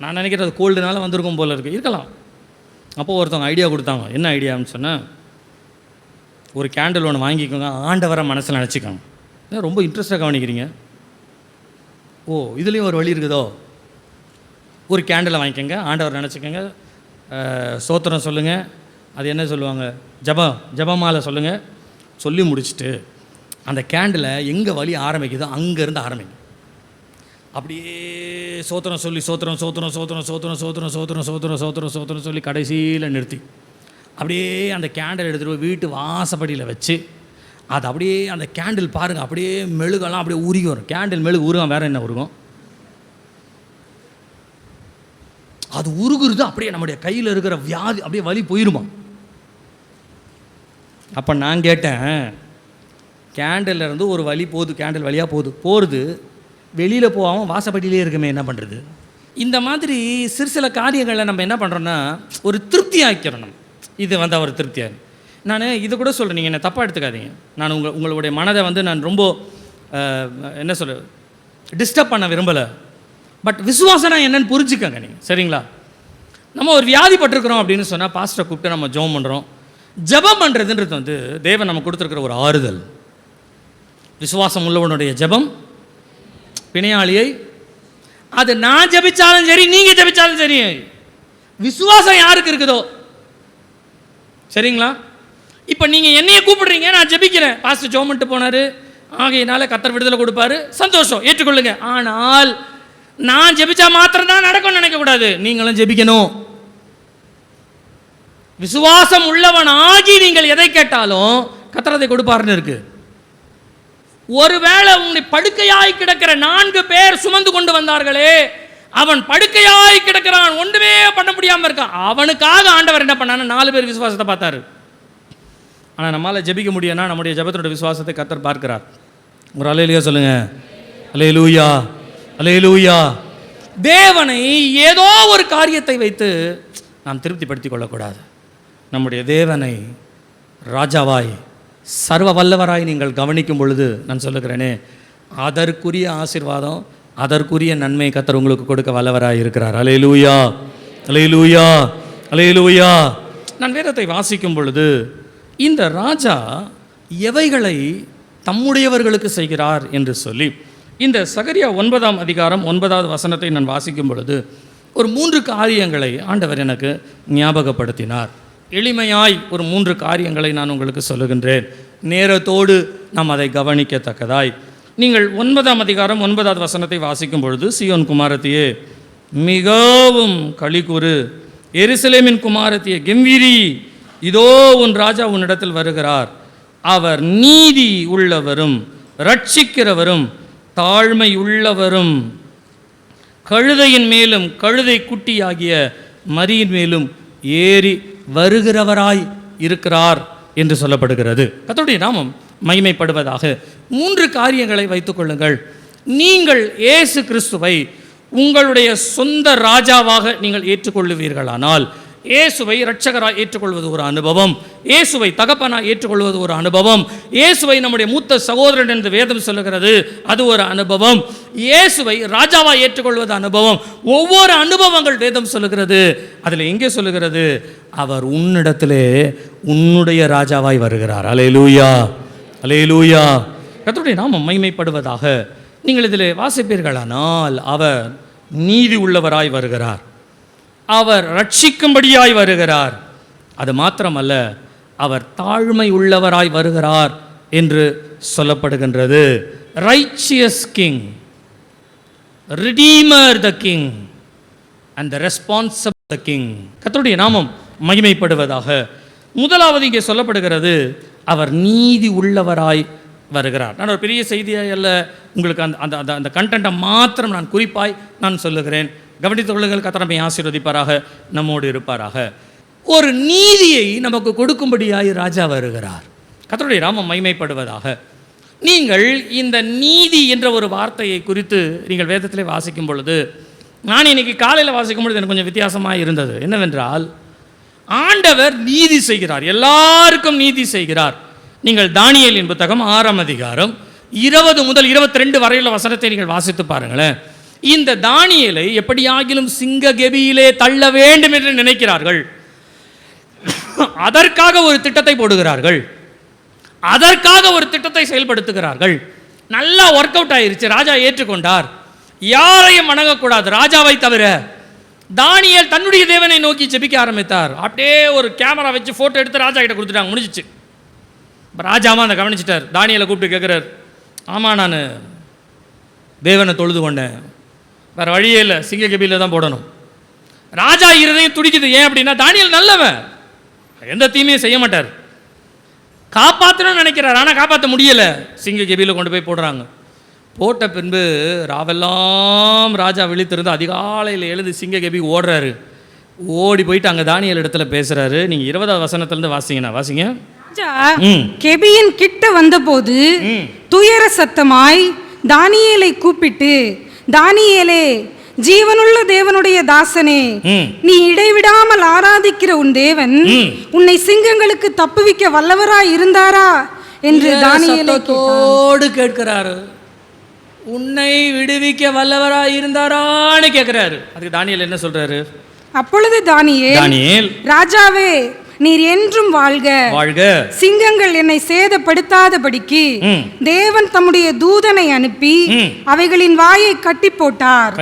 நான் நினைக்கிறேன் அது கோல்டுனால வந்திருக்கும் போல் இருக்கலாம். அப்போது ஒருத்தவங்க ஐடியா கொடுத்தாங்க. என்ன ஐடியான்னு சொன்னேன், ஒரு கேண்டில் ஒன்று வாங்கிக்கோங்க, ஆண்டவரை மனசில் நினச்சிக்கோங்க. ரொம்ப இன்ட்ரெஸ்ட்டாக கவனிக்கிறீங்க. ஓ இதுலேயும் ஒரு வழி இருக்குதோ. ஒரு கேண்டிலை வாங்கிக்கோங்க, ஆண்டவர் நினச்சிக்கோங்க, ஸ்தோத்திரம் சொல்லுங்கள், அது என்ன சொல்லுவாங்க, ஜபமாலை சொல்லுங்கள். சொல்லி முடிச்சுட்டு அந்த கேண்டிலை எங்கே வழி ஆரம்பிக்குதோ அங்கேருந்து ஆரம்பிங்க. அப்படியே சோத்திரம் சொல்லி சோத்திரம் சோத்திரம் சோத்திரம் சோத்திரம் சோத்திரம் சோத்திரம் சோத்திரம் சோத்திரம் சோத்திரம் சொல்லி கடைசியில் நிறுத்தி அப்படியே அந்த கேண்டில் எடுத்துகிட்டு போய் வீட்டு வாசப்படியில் வச்சு அது அப்படியே அந்த கேண்டில் பாருங்கள், அப்படியே மெழுகெல்லாம் அப்படியே உருகி வரும். கேண்டில் மெழுகு உருகம், வேறு என்ன உருகும்? அது உருகுறது அப்படியே நம்முடைய கையில் இருக்கிற வியாதி அப்படியே வலி போயிருமா. அப்போ நான் கேட்டேன், கேண்டில் இருந்து ஒரு வழி போகுது, கேண்டில் வழியாக போகிறது வெளியில் போகாமல் வாசப்படியிலே இருக்குமே, என்ன பண்ணுறது? இந்த மாதிரி சில காரியங்களை நம்ம என்ன பண்ணுறோன்னா ஒரு திருப்தி ஆக்கிறோம். இது அவர் திருப்தியாக. நான் இது கூட சொல்கிறேன், நீங்கள் என்னை தப்பாக எடுத்துக்காதீங்க. நான் உங்களுடைய மனதை நான் ரொம்ப என்ன சொல்ல டிஸ்டர்ப் பண்ண விரும்பலை. பட் விசுவாசனா என்னன்னு புரிஞ்சுக்கங்க நீங்கள், சரிங்களா? நம்ம ஒரு வியாதிப்பட்டிருக்கிறோம் அப்படின்னு சொன்னால் பாஸ்டரை கூப்பிட்டு நம்ம ஜெபம் பண்ணுறோம். ஜெபம் பண்ணுறதுன்றது தேவன் நம்ம கொடுத்துருக்கிற ஒரு ஆறுதல். விசுவாசம் உள்ளவனுடைய ஜெபம் பிணையாளியை, அது நான் ஜெபிச்சாலும் சரி நீங்கள் ஜெபிச்சாலும் சரி, விசுவாசம் யாருக்கு இருக்குதோ, சரிங்களா? இப்போ நீங்கள் என்னைய கூப்பிடுறீங்க, நான் ஜெபிக்கிறேன், பாஸ்டர் ஜெபம் பண்ணிட்டு போனார், ஆகையினால கர்த்தர் விடுதலை கொடுப்பாரு, சந்தோஷம், ஏற்றுக்கொள்ளுங்க. ஆனால் நான் ஜெபிச்சா மாத்திரம் தான் நடக்கும்னு நினைக்கக்கூடாது, நீங்களும் ஜெபிக்கணும். விசுவாசம் உள்ளவன் ஆகி நீங்கள் எதை கேட்டாலும் கர்த்தர் அதை கொடுப்பாருன்னு இருக்கு. ஒருவேளை உன்னை படுக்கையாய் கிடக்கிற 4 பேர் சுமந்து கொண்டு வந்தார்களே, அவன் படுக்கையாய் கிடக்கிறான், ஒன்றுமே பண்ண முடியாமல் இருக்கான், அவனுக்காக ஆண்டவர் என்ன பண்ணான்னு 4 பேர் விசுவாசத்தை பார்த்தாரு. ஆனால் நம்மளால் ஜெபிக்க முடியும்னா நம்முடைய ஜெபத்தோட விசுவாசத்தை கர்த்தர் பார்க்கிறார். ஒரு அல்லேலூயா சொல்லுங்க, அல்லேலூயா அல்லேலூயா. தேவனை ஏதோ ஒரு காரியத்தை வைத்து நாம் திருப்திப்படுத்திக் கொள்ளக்கூடாது. நம்முடைய தேவனை ராஜாவாய் சர்வ வல்லவராய் நீங்கள் கவனிக்கும் பொழுது நான் சொல்லுகிறேனே, அதற்குரிய ஆசீர்வாதம், அதற்குரிய நன்மை கர்த்தர் உங்களுக்கு கொடுக்க வல்லவராய் இருக்கிறார். அல்லேலூயா அல்லேலூயா அல்லேலூயா. நான் வேதத்தை வாசிக்கும் பொழுது இந்த ராஜா எவைகளை தம்முடையவர்களுக்கு செய்கிறார் என்று சொல்லி இந்த சகரியா 9ஆம் அதிகாரம் 9வது வசனத்தை நான் வாசிக்கும் பொழுது ஒரு 3 காரியங்களை ஆண்டவர் எனக்கு ஞாபகப்படுத்தினார். எளிமையாய் ஒரு 3 காரியங்களை நான் உங்களுக்கு சொல்லுகின்றேன். நேரத்தோடு நாம் அதை கவனிக்கத்தக்கதாய். நீங்கள் 9ஆம் அதிகாரம் 9வது வசனத்தை வாசிக்கும் பொழுது, சீயோன் குமாரத்தியே மிகவும் களிகூறு, எருசலேமின் குமாரத்தியே கெம்பீரி, இதோ உன் ராஜா உன்னிடத்தில் வருகிறார், அவர் நீதி உள்ளவரும் ரட்சிக்கிறவரும் தாழ்மை உள்ளவரும் கழுதையின் மேலும் கழுதை குட்டியாகிய மரியின் மேலும் ஏறி வருகிறவராய் இருக்கிறார் என்று சொல்லப்படுகிறது. கர்த்தருடைய நாமம் மகிமைப்படுவதாக. 3 காரியங்களை வைத்துக் கொள்ளுங்கள். நீங்கள் இயேசு கிறிஸ்துவை உங்களுடைய சொந்த ராஜாவாக நீங்கள் ஏற்றுக்கொள்ளுவீர்களானால், இயேசுவை இரட்சகராய் ஏற்றுக்கொள்வது ஒரு அனுபவம், இயேசுவை தகப்பனாய் ஏற்றுக்கொள்வது ஒரு அனுபவம், இயேசுவை நம்முடைய மூத்த சகோதரன் என்று வேதம் சொல்லுகிறது, அது ஒரு அனுபவம், இயேசுவை ராஜாவாய் ஏற்றுக்கொள்வது அனுபவம். ஒவ்வொரு அனுபவங்கள் வேதம் சொல்லுகிறது. அதில் எங்கே சொல்லுகிறது? அவர் உன்னிடத்திலே உன்னுடைய ராஜாவாய் வருகிறார். அல்லேலூயா அல்லேலூயா. கர்த்தருடைய நாமம் மகிமைப்படுவதாக. நீங்கள் இதில் வாசிப்பீர்களானால், அவர் நீதி உள்ளவராய் வருகிறார், அவர் ரட்சிக்கும்படியாய் வருகிறார், அது மாத்திரமல்ல அவர் தாழ்மை உள்ளவராய் வருகிறார் என்று சொல்லப்படுகின்றது. Righteous king, redeemer the king and the responsible the king. கர்த்தருடைய நாமம் மகிமைப்படுவதாக. முதலாவது இங்கே சொல்லப்படுகிறது, அவர் நீதி உள்ளவராய் வருகிறார். நான் ஒரு பெரிய செய்தியாக அல்ல, உங்களுக்கு அந்த அந்த அந்த கண்டென்ட்டை மாத்திரம் நான் குறிப்பாய் நான் சொல்லுகிறேன். கவனித்துக் கொள்ளுங்கள். கர்த்தர் நம்மை ஆசீர்வதிப்பாராக, நம்மோடு இருப்பாராக. ஒரு நீதியை நமக்கு கொடுக்கும்படியாய் ராஜா வருகிறார். கர்த்தருடைய நாமம் மகிமைப்படுவதாக. நீங்கள் இந்த நீதி என்ற ஒரு வார்த்தையை குறித்து நீங்கள் வேதத்திலே வாசிக்கும் பொழுது, நான் இன்னைக்கு காலையில் வாசிக்கும் பொழுது எனக்கு கொஞ்சம் வித்தியாசமாக இருந்தது. என்னவென்றால், ஆண்டவர் நீதி செய்கிறார், எல்லாருக்கும் நீதி செய்கிறார். நீங்கள் தானியேலின் புத்தகம் 6ஆம் அதிகாரம் 20 முதல் 22 வரையுள்ள வசனத்தை நீங்கள் வாசித்து பாருங்களேன். இந்த தானியேலை எப்படியாகிலும் சிங்க கெபியிலே தள்ள வேண்டும் என்று நினைக்கிறார்கள். அதற்காக ஒரு திட்டத்தை போடுகிறார்கள், அதற்காக ஒரு திட்டத்தை செயல்படுத்துகிறார்கள். நல்லா ஒர்க் அவுட் ஆயிருச்சு, ராஜா ஏற்றுக்கொண்டார். யாரையும் வணங்கக்கூடாது ராஜாவை தவிர. தானியேல் தன்னுடைய தேவனை நோக்கி ஜெபிக்க ஆரம்பித்தார். அப்படியே ஒரு கேமரா வச்சு ஃபோட்டோ எடுத்து ராஜா கிட்ட கொடுத்துட்டாங்க, முடிஞ்சிச்சு. இப்போ ராஜாவும் அதை கவனிச்சிட்டார். தானியேலை கூப்பிட்டு கேட்குறார், ஆமாம் நான் தேவனை தொழுது கொண்டேன், வேறு வழியே இல்லை, சிங்க கபியில் தான் போடணும். ராஜா இருதையும் துடிக்குது. ஏன் அப்படின்னா தானியேல் நல்லவன், எந்த தீமையும் செய்ய மாட்டார், காப்பாற்றணும்னு நினைக்கிறார், ஆனால் காப்பாற்ற முடியலை. சிங்க கபியில் கொண்டு போய் போடுறாங்க. போட்ட பின்பு ராவெல்லாம் ராஜா விழித்திருந்து அதிகாலையில் எழுந்து சிங்க கபி ஓடுறாரு. ஓடி போயிட்டு அங்கே தானியேல் இடத்துல பேசுகிறாரு. நீங்கள் 20வது வசனத்துலேருந்து வாசிங்கண்ணா, வாசிங்க. ராஜா கெபியின் கிட்ட வந்தபோது துயர சத்தமாய் தானியேலை கூப்பிட்டு, தானியேலே, ஜீவனுள்ள தேவனுடைய தாசனே, நீ இடைவிடாமல் ஆராதிக்கிற உன் தேவன் உன்னை சிங்கங்களுக்கு தப்புவிக்க வல்லவராய் இருந்தாரா என்று தானியேலோடு கேட்கிறாரு. உன்னை விடுவிக்க வல்லவராய் இருந்தாரான்னு கேட்கிறாரு. அதுக்கு தானியேல் என்ன சொல்றாரு? அப்பொழுது தானியேல், ராஜாவே, நீர் என்றும் வாழ்க, வாழ்க, சிங்கங்கள் என்னை சேதப்படுத்தாதபடிக்கு தேவன் தம்முடைய தூதனை அனுப்பி அவைகளின் வாயை கட்டி போட்டார்.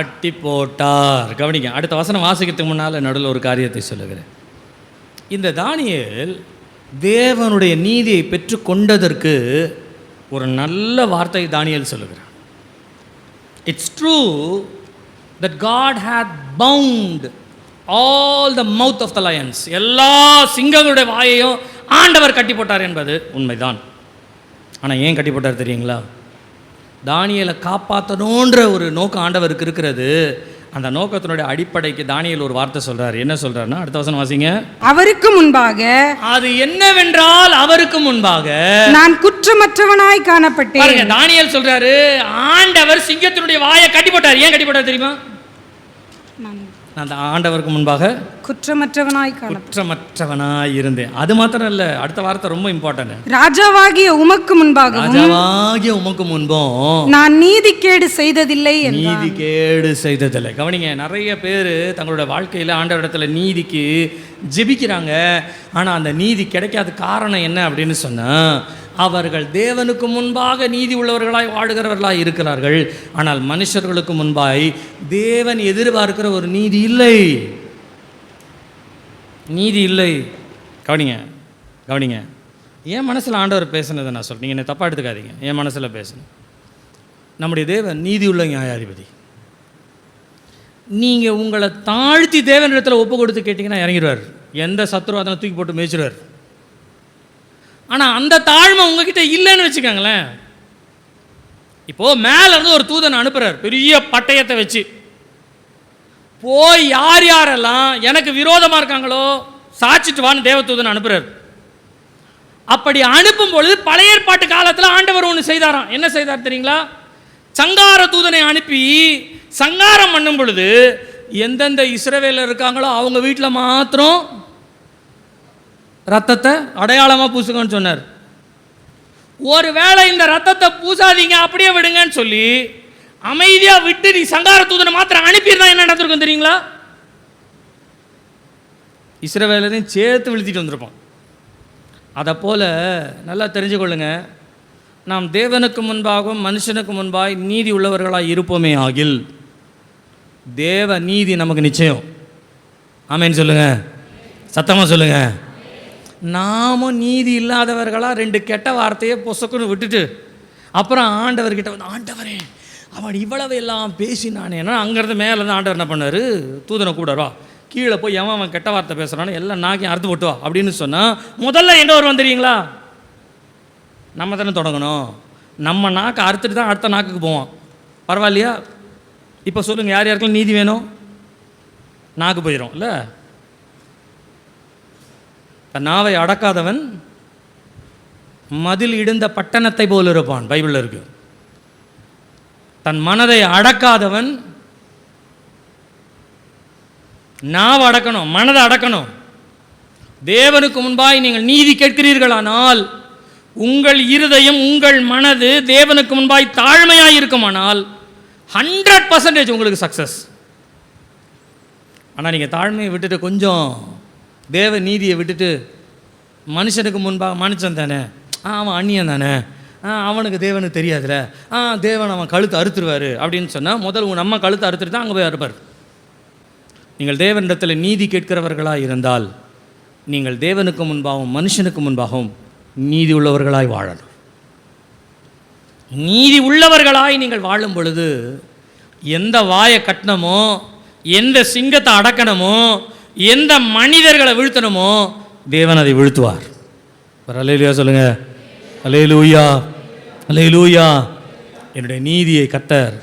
கவனிங்க, அடுத்த வசனம் வாசிக்கிறதுக்கு முன்னால நடுவில் ஒரு காரியத்தை சொல்லுகிறேன். இந்த தானியேல் தேவனுடைய நீதியை பெற்று கொண்டதற்கு ஒரு நல்ல வார்த்தை தானியேல் சொல்லுகிறார். It's true that God had bound all the mouth of the lions. எல்லா சிங்கங்களுடைய வாயையும் ஆண்டவர் கட்டி போட்டார் என்பது உண்மைதான். ஆனால் ஏன் கட்டி போட்டார் தெரியுங்களா? தானியேலை காப்பாற்றணுன்ற ஒரு நோக்கம் ஆண்டவருக்கு இருக்கிறது. அந்த நோக்கத்தினுடைய அடிப்படைக்கு தானியேல் ஒரு வார்த்தை சொல்றாரு. என்ன சொல்றாருன்னா, அடுத்த வசனம் வாசிங்க. அவருக்கு முன்பாக, அது என்னவென்றால் அவருக்கு முன்பாக நான் குற்றமற்றவனாய் காணப்பட்டேன். தானியேல் சொல்றாரு, ஆண்டவர் சிங்கத்தினுடைய வாயை கட்டி போட்டார். ஏன் கட்டி போட்டார் தெரியுமா? அந்த ஆண்டவருக்கு முன்பாக குற்றமற்றவனாய் இருந்தேன். அது மாத்திரம் இல்ல, அடுத்த வார்த்தை ரொம்ப இம்பார்ட்டன்ட். ராஜாவாகிய உமக்கு முன்பும் நான் நீதிகேடு செய்ததில்லை. கவனிங்க, நிறைய பேர் தங்களுடைய வாழ்க்கையில் ஆண்டவரிடத்துல நீதிக்கு ஜெபிக்கிறாங்க. ஆனால் அந்த நீதி கிடைக்காத காரணம் என்ன அப்படின்னு சொன்னா, அவர்கள் தேவனுக்கு முன்பாக நீதி உள்ளவர்களாய் வாழுகிறவர்களாய் இருக்கிறார்கள். ஆனால் மனுஷர்களுக்கு முன்பாய் தேவன் எதிர்பார்க்கிற ஒரு நீதி இல்லை. கவனிங்க, என் மனசில் ஆண்டவர் பேசுனதை நான் சொல்கிறேன், நீங்கள் என்ன தப்பாக எடுத்துக்காதீங்க. என் மனசில் பேசணும். நம்முடைய தேவன் நீதி உள்ள நியாயாதிபதி. நீங்கள் உங்களை தாழ்த்தி தேவனிடத்தில் ஒப்பு கொடுத்து கேட்டிங்கன்னா இறங்கிடுவார். எந்த சத்துரு அதனை தூக்கி போட்டு மேய்ச்சிடுவார். ஆனால் அந்த தாழ்மை உங்ககிட்ட இல்லைன்னு வச்சுக்கோங்களேன். இப்போது மேலேருந்து ஒரு தூதனை அனுப்புகிறார் பெரிய பட்டயத்தை வச்சு, போய் யார் யாரெல்லாம் எனக்கு விரோதமாக இருக்காங்களோ சாட்சிட்டு வான்னு தேவதூதனை அனுப்புகிறார். அப்படி அனுப்பும் பொழுது பழைய ஏற்பாட்டு காலத்தில் ஆண்டவர் ஒன்று செய்தாராம். என்ன செய்தார் தெரியுங்களா? சங்கார தூதனை அனுப்பி சங்காரம் பண்ணும் பொழுது எந்தெந்த இஸ்ரவேலர் இருக்காங்களோ அவங்க வீட்டில் மாத்திரம் ரத்தத்தை அடையாளமாக பூசுங்கன்னு சொன்னார். ஒருவேளை இந்த ரத்தத்தை பூசாதீங்க, அப்படியே விடுங்கன்னு சொல்லி அமைதியாக விட்டு நீ சங்கார தூதனை மாத்திரம் அனுப்பியிருந்தா என்ன நடந்திருக்கும் தெரியுங்களா? இஸ்ரவேலரையும் சேர்த்து விழுத்திட்டு வந்திருப்போம். அதை போல் நல்லா தெரிஞ்சுக்கொள்ளுங்க, நாம் தேவனுக்கு முன்பாகவும் மனுஷனுக்கு முன்பாய் நீதி உள்ளவர்களாக இருப்போமே ஆகில் தேவ நீதி நமக்கு நிச்சயம். ஆமேன்னு சொல்லுங்க, சத்தமாக சொல்லுங்க. நாமும் நீதி இல்லாதவர்களாக ரெண்டு கெட்ட வார்த்தையை பொசக்குன்னு விட்டுட்டு அப்புறம் ஆண்டவர்கிட்ட வந்து, ஆண்டவரே அவன் இவ்வளவு எல்லாம் பேசினானே, ஏன்னா அங்கேருந்து மேலேருந்து ஆண்டவர் என்ன பண்ணார், தூதனை கூடவா கீழே போய் அவன் கெட்ட வார்த்தை பேசுகிறானு எல்லாம் நாக்கையும் அறுத்து போட்டு வா அப்படின்னு சொன்னால் முதல்ல எங்கே வருவான் தெரியுங்களா? நம்ம தானே தொடங்கணும். நம்ம நாக்கை அறுத்துட்டு தான் அடுத்த நாக்குக்கு போவோம். பரவாயில்லையா? இப்போ சொல்லுங்கள், யார் யாருக்கெல்லாம் நீதி வேணும்? நாக்கு போயிடும் இல்லை? தன் நாவை அடக்காதவன் மதில் இடிந்த பட்டணத்தை போல் இருப்பான், பைபிளில் இருக்கு. தன் மனதை அடக்காதவன், நாவை அடக்கணும், மனதை அடக்கணும். தேவனுக்கு முன்பாய் நீங்கள் நீதி கேட்கிறீர்களானால் உங்கள் இருதயம் உங்கள் மனது தேவனுக்கு முன்பாய் தாழ்மையாக இருக்குமானால் 100% உங்களுக்கு சக்ஸஸ். ஆனால் நீங்கள் தாழ்மையை விட்டுட்டு கொஞ்சம் தேவ நீதியை விட்டுட்டு மனுஷனுக்கு முன்பாக, மனுஷன் தானே, அவன் அந்நியன் தானே, அவனுக்கு தேவனுக்கு தெரியாதுல்ல, தேவன் அவன் கழுத்தை அறுத்துருவார் அப்படின்னு சொன்னால் முதல் நம்ம கழுத்தை அறுத்துட்டு தான் அங்கே போய் அறுப்பார். நீங்கள் தேவனிடத்தில் நீதி கேட்கிறவர்களாக இருந்தால் நீங்கள் தேவனுக்கு முன்பாகவும் மனுஷனுக்கு முன்பாகவும் நீதி உள்ளவர்களாய் வாழணும். நீதி உள்ளவர்களாய் நீங்கள் வாழும் பொழுது எந்த வாயை கட்டணமோ, எந்த சிங்கத்தை அடக்கணுமோ, எந்த மனிதர்களை வீழ்த்தணுமோ தேவன் அதை வீழ்த்துவார். அல்லேலூயா சொல்லுங்க. அல்லேலூயா, அல்லேலூயா. என்னுடைய நீதியை கர்த்தர்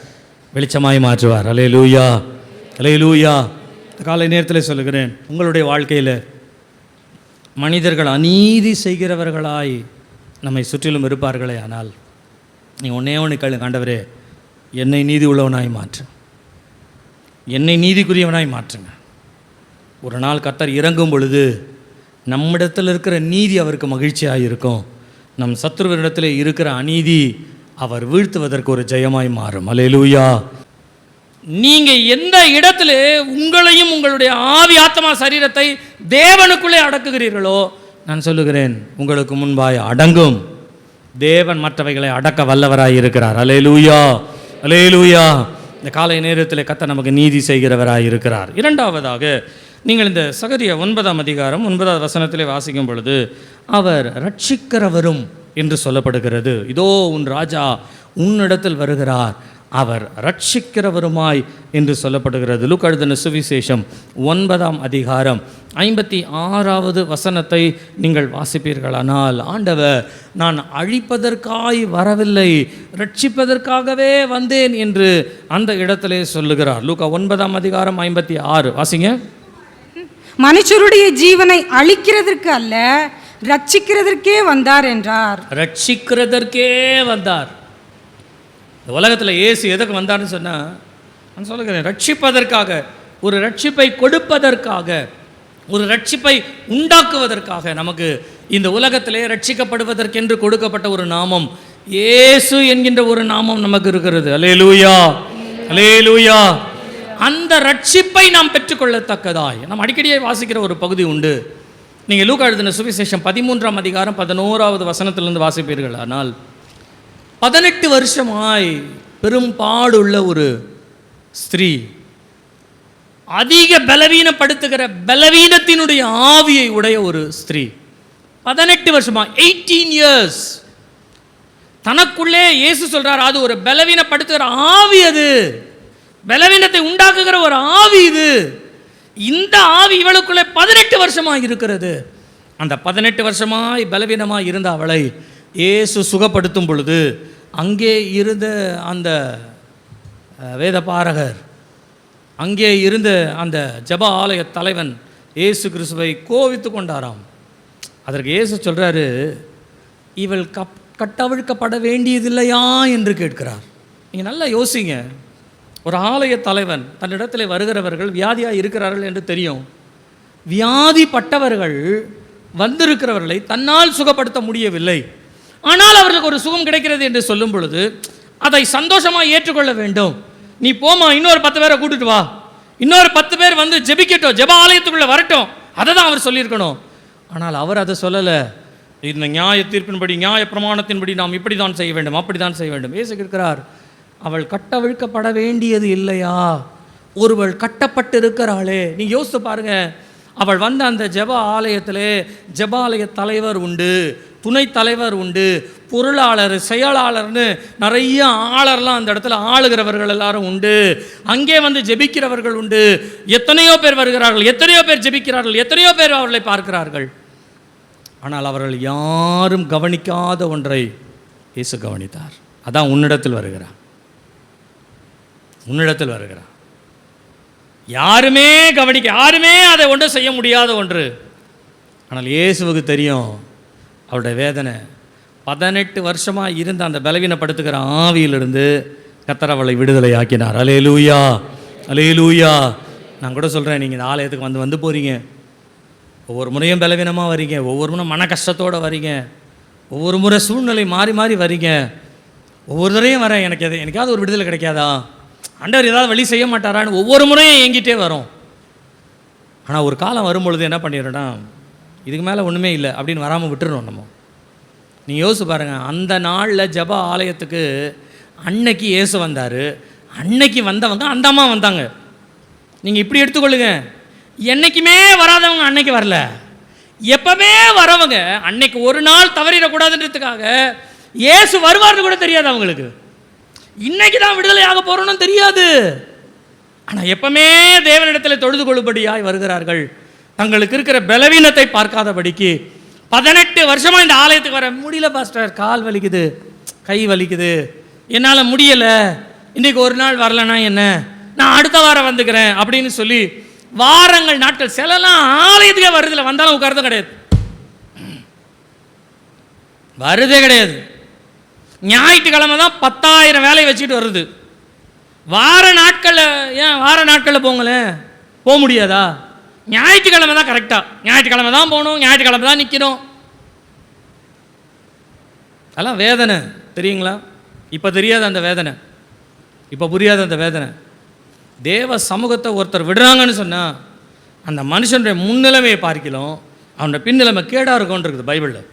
வெளிச்சமாய் மாற்றுவார். அல்லேலூயா, அல்லேலூயா. காலை நேரத்தில் சொல்லுகிறேன், உங்களுடைய வாழ்க்கையில் மனிதர்கள் அநீதி செய்கிறவர்களாய் நம்மை சுற்றிலும் இருப்பார்களே, ஆனால் நீங்கள் ஒன்றே ஒன்று கேளுங்க, ஆண்டவரே என்னை நீதி உள்ளவனாய் மாற்று, என்னை நீதிக்குரியவனாய் மாற்றுங்க. ஒரு நாள் கர்த்தர் இறங்கும் பொழுது நம்மிடத்தில் இருக்கிற நீதி அவருக்கு மகிழ்ச்சியாக இருக்கும். நம் சத்துருவனிடத்தில் இருக்கிற அநீதி அவர் வீழ்த்துவதற்கு ஒரு ஜெயமாய் மாறும். அல்லேலூயா. நீங்கள் எந்த இடத்துல உங்களையும் உங்களுடைய ஆவி ஆத்மா சரீரத்தை தேவனுக்குள்ளே அடக்குகிறீர்களோ, நான் சொல்லுகிறேன், உங்களுக்கு முன்பாய் அடங்கும். தேவன் மற்றவைகளை அடக்க வல்லவராய் இருக்கிறார். அல்லேலூயா, அல்லேலூயா. இந்த காலை நேரத்தில் கர்த்தர் நமக்கு நீதி செய்கிறவராய் இருக்கிறார். இரண்டாவதாக, நீங்கள் இந்த சகரியா 9ஆம் அதிகாரம் 9வது வசனத்திலே வாசிக்கும் பொழுது அவர் ரட்சிக்கிறவரும் என்று சொல்லப்படுகிறது. இதோ உன் ராஜா உன்னிடத்தில் வருகிறார், அவர் ரட்சிக்கிறவருமாய் என்று சொல்லப்படுகிறது. லூக்கா எழுதின சுவிசேஷம் 9ஆம் அதிகாரம் 56வது வசனத்தை நீங்கள் வாசிப்பீர்களானால், ஆண்டவர் நான் அழிப்பதற்காய் வரவில்லை, ரட்சிப்பதற்காகவே வந்தேன் என்று அந்த இடத்திலே சொல்லுகிறார். லூக்கா 9ஆம் அதிகாரம் 56 வாசிங்க. மனுஷருடைய ஜீவனை அழிக்கிறதற்கு அல்ல, ரட்சிக்கிறதற்கே வந்தார் என்றார். ரட்சிக்கிறதற்கே வந்தார். இந்த உலகத்தில் இயேசு எதுக்கு வந்தார்னு சொன்னால், நான் சொல்லுகிறேன், ரட்சிப்பதற்காக, ஒரு ரட்சிப்பை கொடுப்பதற்காக, ஒரு ரட்சிப்பை உண்டாக்குவதற்காக. நமக்கு இந்த உலகத்திலே ரட்சிக்கப்படுவதற்கென்று கொடுக்கப்பட்ட ஒரு நாமம் இயேசு என்கின்ற ஒரு நாமம் நமக்கு இருக்கிறது. அல்லேலூயா, அல்லேலூயா. அந்த ரட்சிப்பை நாம் பெற்றுக்கொள்ளத்தக்கதாய் நாம் அடிக்கடியே வாசிக்கிற ஒரு பகுதி உண்டு. நீங்கள் லூக்கா எழுதின சுவிசேஷம் 13ஆம் அதிகாரம் 11வது வசனத்திலிருந்து வாசிப்பீர்கள். ஆனால் 18 வருஷமாய் பெரும்பாடுள்ள ஒரு ஸ்திரீ, அதிக பலவீனப்படுத்துகிற பலவீனத்தினுடைய ஆவியை உடைய ஒரு ஸ்திரீ, 18 வருஷமா 18 years தனக்குள்ளே இயேசு சொல்றார், அது ஒரு பலவீனப்படுத்துகிற ஆவி, அது பலவீனத்தை உண்டாக்குகிற ஒரு ஆவி இது. இந்த ஆவி இவளுக்குள்ளே 18 வருஷமாய் இருக்கிறது. அந்த 18 வருஷமாய் பலவீனமாய் இருந்த அவளை இயேசு சுகப்படுத்தும் பொழுது அங்கே இருந்த அந்த வேதபாரகர், அங்கே இருந்த அந்த ஜெப ஆலய தலைவன் இயேசு கிறிஸ்துவை கோவித்து கொண்டாராம். அதற்கு இயேசு சொல்கிறாரு, இவள் கட்டவிழ்க்கப்பட வேண்டியதில்லையா என்று கேட்கிறார். நீங்கள் நல்லா யோசிங்க. ஒரு ஆலய தலைவன் தன்னிடத்தில் வருகிறவர்கள் வியாதியாக இருக்கிறார்கள் என்று தெரியும். வியாதிப்பட்டவர்கள் வந்திருக்கிறவர்களை தன்னால் சுகப்படுத்த முடியவில்லை, ஆனால் அவர்களுக்கு ஒரு சுகம் கிடைக்கிறது என்று சொல்லும் பொழுது அதை சந்தோஷமாக ஏற்றுக்கொள்ள வேண்டும். நீ போமா, இன்னொரு 10 பேரை கூட்டிட்டு வா, இன்னொரு 10 பேர் வந்து ஜெபிக்கட்டும், ஜெப ஆலயத்துக்குள்ளே வரட்டும், அதை தான் அவர் சொல்லியிருக்கணும். ஆனால் அவர் அதை சொல்லலை. இந்த நியாய தீர்ப்பின்படி, நியாய பிரமாணத்தின்படி நாம் இப்படி தான் செய்ய வேண்டும், அப்படி தான் செய்ய வேண்டும். இயேசு கேட்கிறார், அவள் கட்டவிழ்க்கப்பட வேண்டியது இல்லையா? ஒருவள் கட்டப்பட்டு இருக்கிறாளே. நீங்கள் யோசித்து பாருங்க. அவள் வந்த அந்த ஜெப ஆலயத்திலே ஜெபாலய தலைவர் உண்டு, துணைத் தலைவர் உண்டு, பொருளாளர், செயலாளர்னு நிறைய ஆளர்லாம் அந்த இடத்துல ஆளுகிறவர்கள் எல்லாரும் உண்டு. அங்கே வந்து ஜெபிக்கிறவர்கள் உண்டு. எத்தனையோ பேர் வருகிறார்கள், எத்தனையோ பேர் ஜெபிக்கிறார்கள், எத்தனையோ பேர் அவர்களை பார்க்கிறார்கள். ஆனால் அவர்கள் யாரும் கவனிக்காத ஒன்றை இயேசு கவனித்தார். அதான் உன்னிடத்தில் வருகிறார், உன்னிடத்தில் வருகிறார். யாருமே கவனிக்க, யாருமே அதை ஒன்றும் செய்ய முடியாத ஒன்று. ஆனால் இயேசுவுக்கு தெரியும் அவருடைய வேதனை. 18 வருஷமாக இருந்த அந்த பலவீனப்படுத்துகிற ஆவியிலிருந்து கர்த்தர் அவளை விடுதலை ஆக்கினார். அல்லேலூயா, அல்லேலூயா. நான் கூட சொல்கிறேன், நீங்கள் இந்த ஆலயத்துக்கு வந்து போகிறீங்க, ஒவ்வொரு முறையும் பலவீனமாக வரீங்க, ஒவ்வொரு முறை மன கஷ்டத்தோடு வரீங்க, ஒவ்வொரு முறை சூழ்நிலை மாறி மாறி வரீங்க. ஒவ்வொரு தடையும் வரேன், எனக்காவது ஒரு விடுதலை கிடைக்காதா, ஆண்டவர் ஏதாவது வழி செய்ய மாட்டாரான்னு ஒவ்வொரு முறையும் எங்கிட்டே வரும். ஆனால் ஒரு காலம் வரும்பொழுது என்ன பண்ணிடுறோன்னா, இதுக்கு மேலே ஒன்றுமே இல்லை அப்படின்னு வராமல் விட்டுறோம். நம்ம நீ யோசிச்சு பாருங்கள், அந்த நாளில் ஜெப ஆலயத்துக்கு அன்னைக்கு இயேசு வந்தார், அன்னைக்கு வந்தவங்க அந்த அம்மா வந்தாங்க. நீங்கள் இப்படி எடுத்துக்கொள்ளுங்க, என்றைக்குமே வராதவங்க அன்னைக்கு வரல, எப்பவுமே வரவங்க அன்னைக்கு ஒரு நாள் தவறிடக்கூடாதுன்றதுக்காக இயேசு வருவார்னு கூட தெரியாது அவங்களுக்கு. இன்னைக்கு தான் விடுதலை ஆக போகிறோன்னு தெரியாது. ஆனால் எப்பவுமே தேவனிடத்தில் தொழுது கொள்ளும்படியாய் வருகிறார்கள். தங்களுக்கு இருக்கிற பலவீனத்தை பார்க்காதபடிக்கு. 18 வருஷமாக இந்த ஆலயத்துக்கு வர முடியல பாஸ்டர், கால் வலிக்குது, கை வலிக்குது, என்னால் முடியலை, இன்றைக்கி ஒரு நாள் வரலன்னா என்ன, நான் அடுத்த வாரம் வந்துக்கிறேன் அப்படின்னு சொல்லி வாரங்கள் நாட்கள் சிலலாம் ஆலயத்துக்கே வருதில்லை, வந்தாலும் உட்கார்றது கிடையாது, வருதே கிடையாது. ஞாயிற்றுக்கிழமை தான் 10,000 வேலையை வச்சுக்கிட்டு வருது. வார நாட்களில் ஏன் வார நாட்களில் போங்களேன், போக முடியாதா? ஞாயிற்றுக்கிழமை தான் கரெக்டாக, ஞாயிற்றுக்கிழமை தான் போகணும், ஞாயிற்றுக்கிழமை தான் நிற்கணும். அதெல்லாம் வேதனை தெரியுங்களா? இப்போ தெரியாது அந்த வேதனை, இப்போ புரியாது அந்த வேதனை. தேவ சமூகத்தை ஒருத்தர் விடுறாங்கன்னு சொன்னால் அந்த மனுஷனுடைய முன்னிலைமையை பார்க்கலாம், அவனுடைய பின்னிலைமை கேடாக இருக்கும்னு இருக்குது பைபிளில்.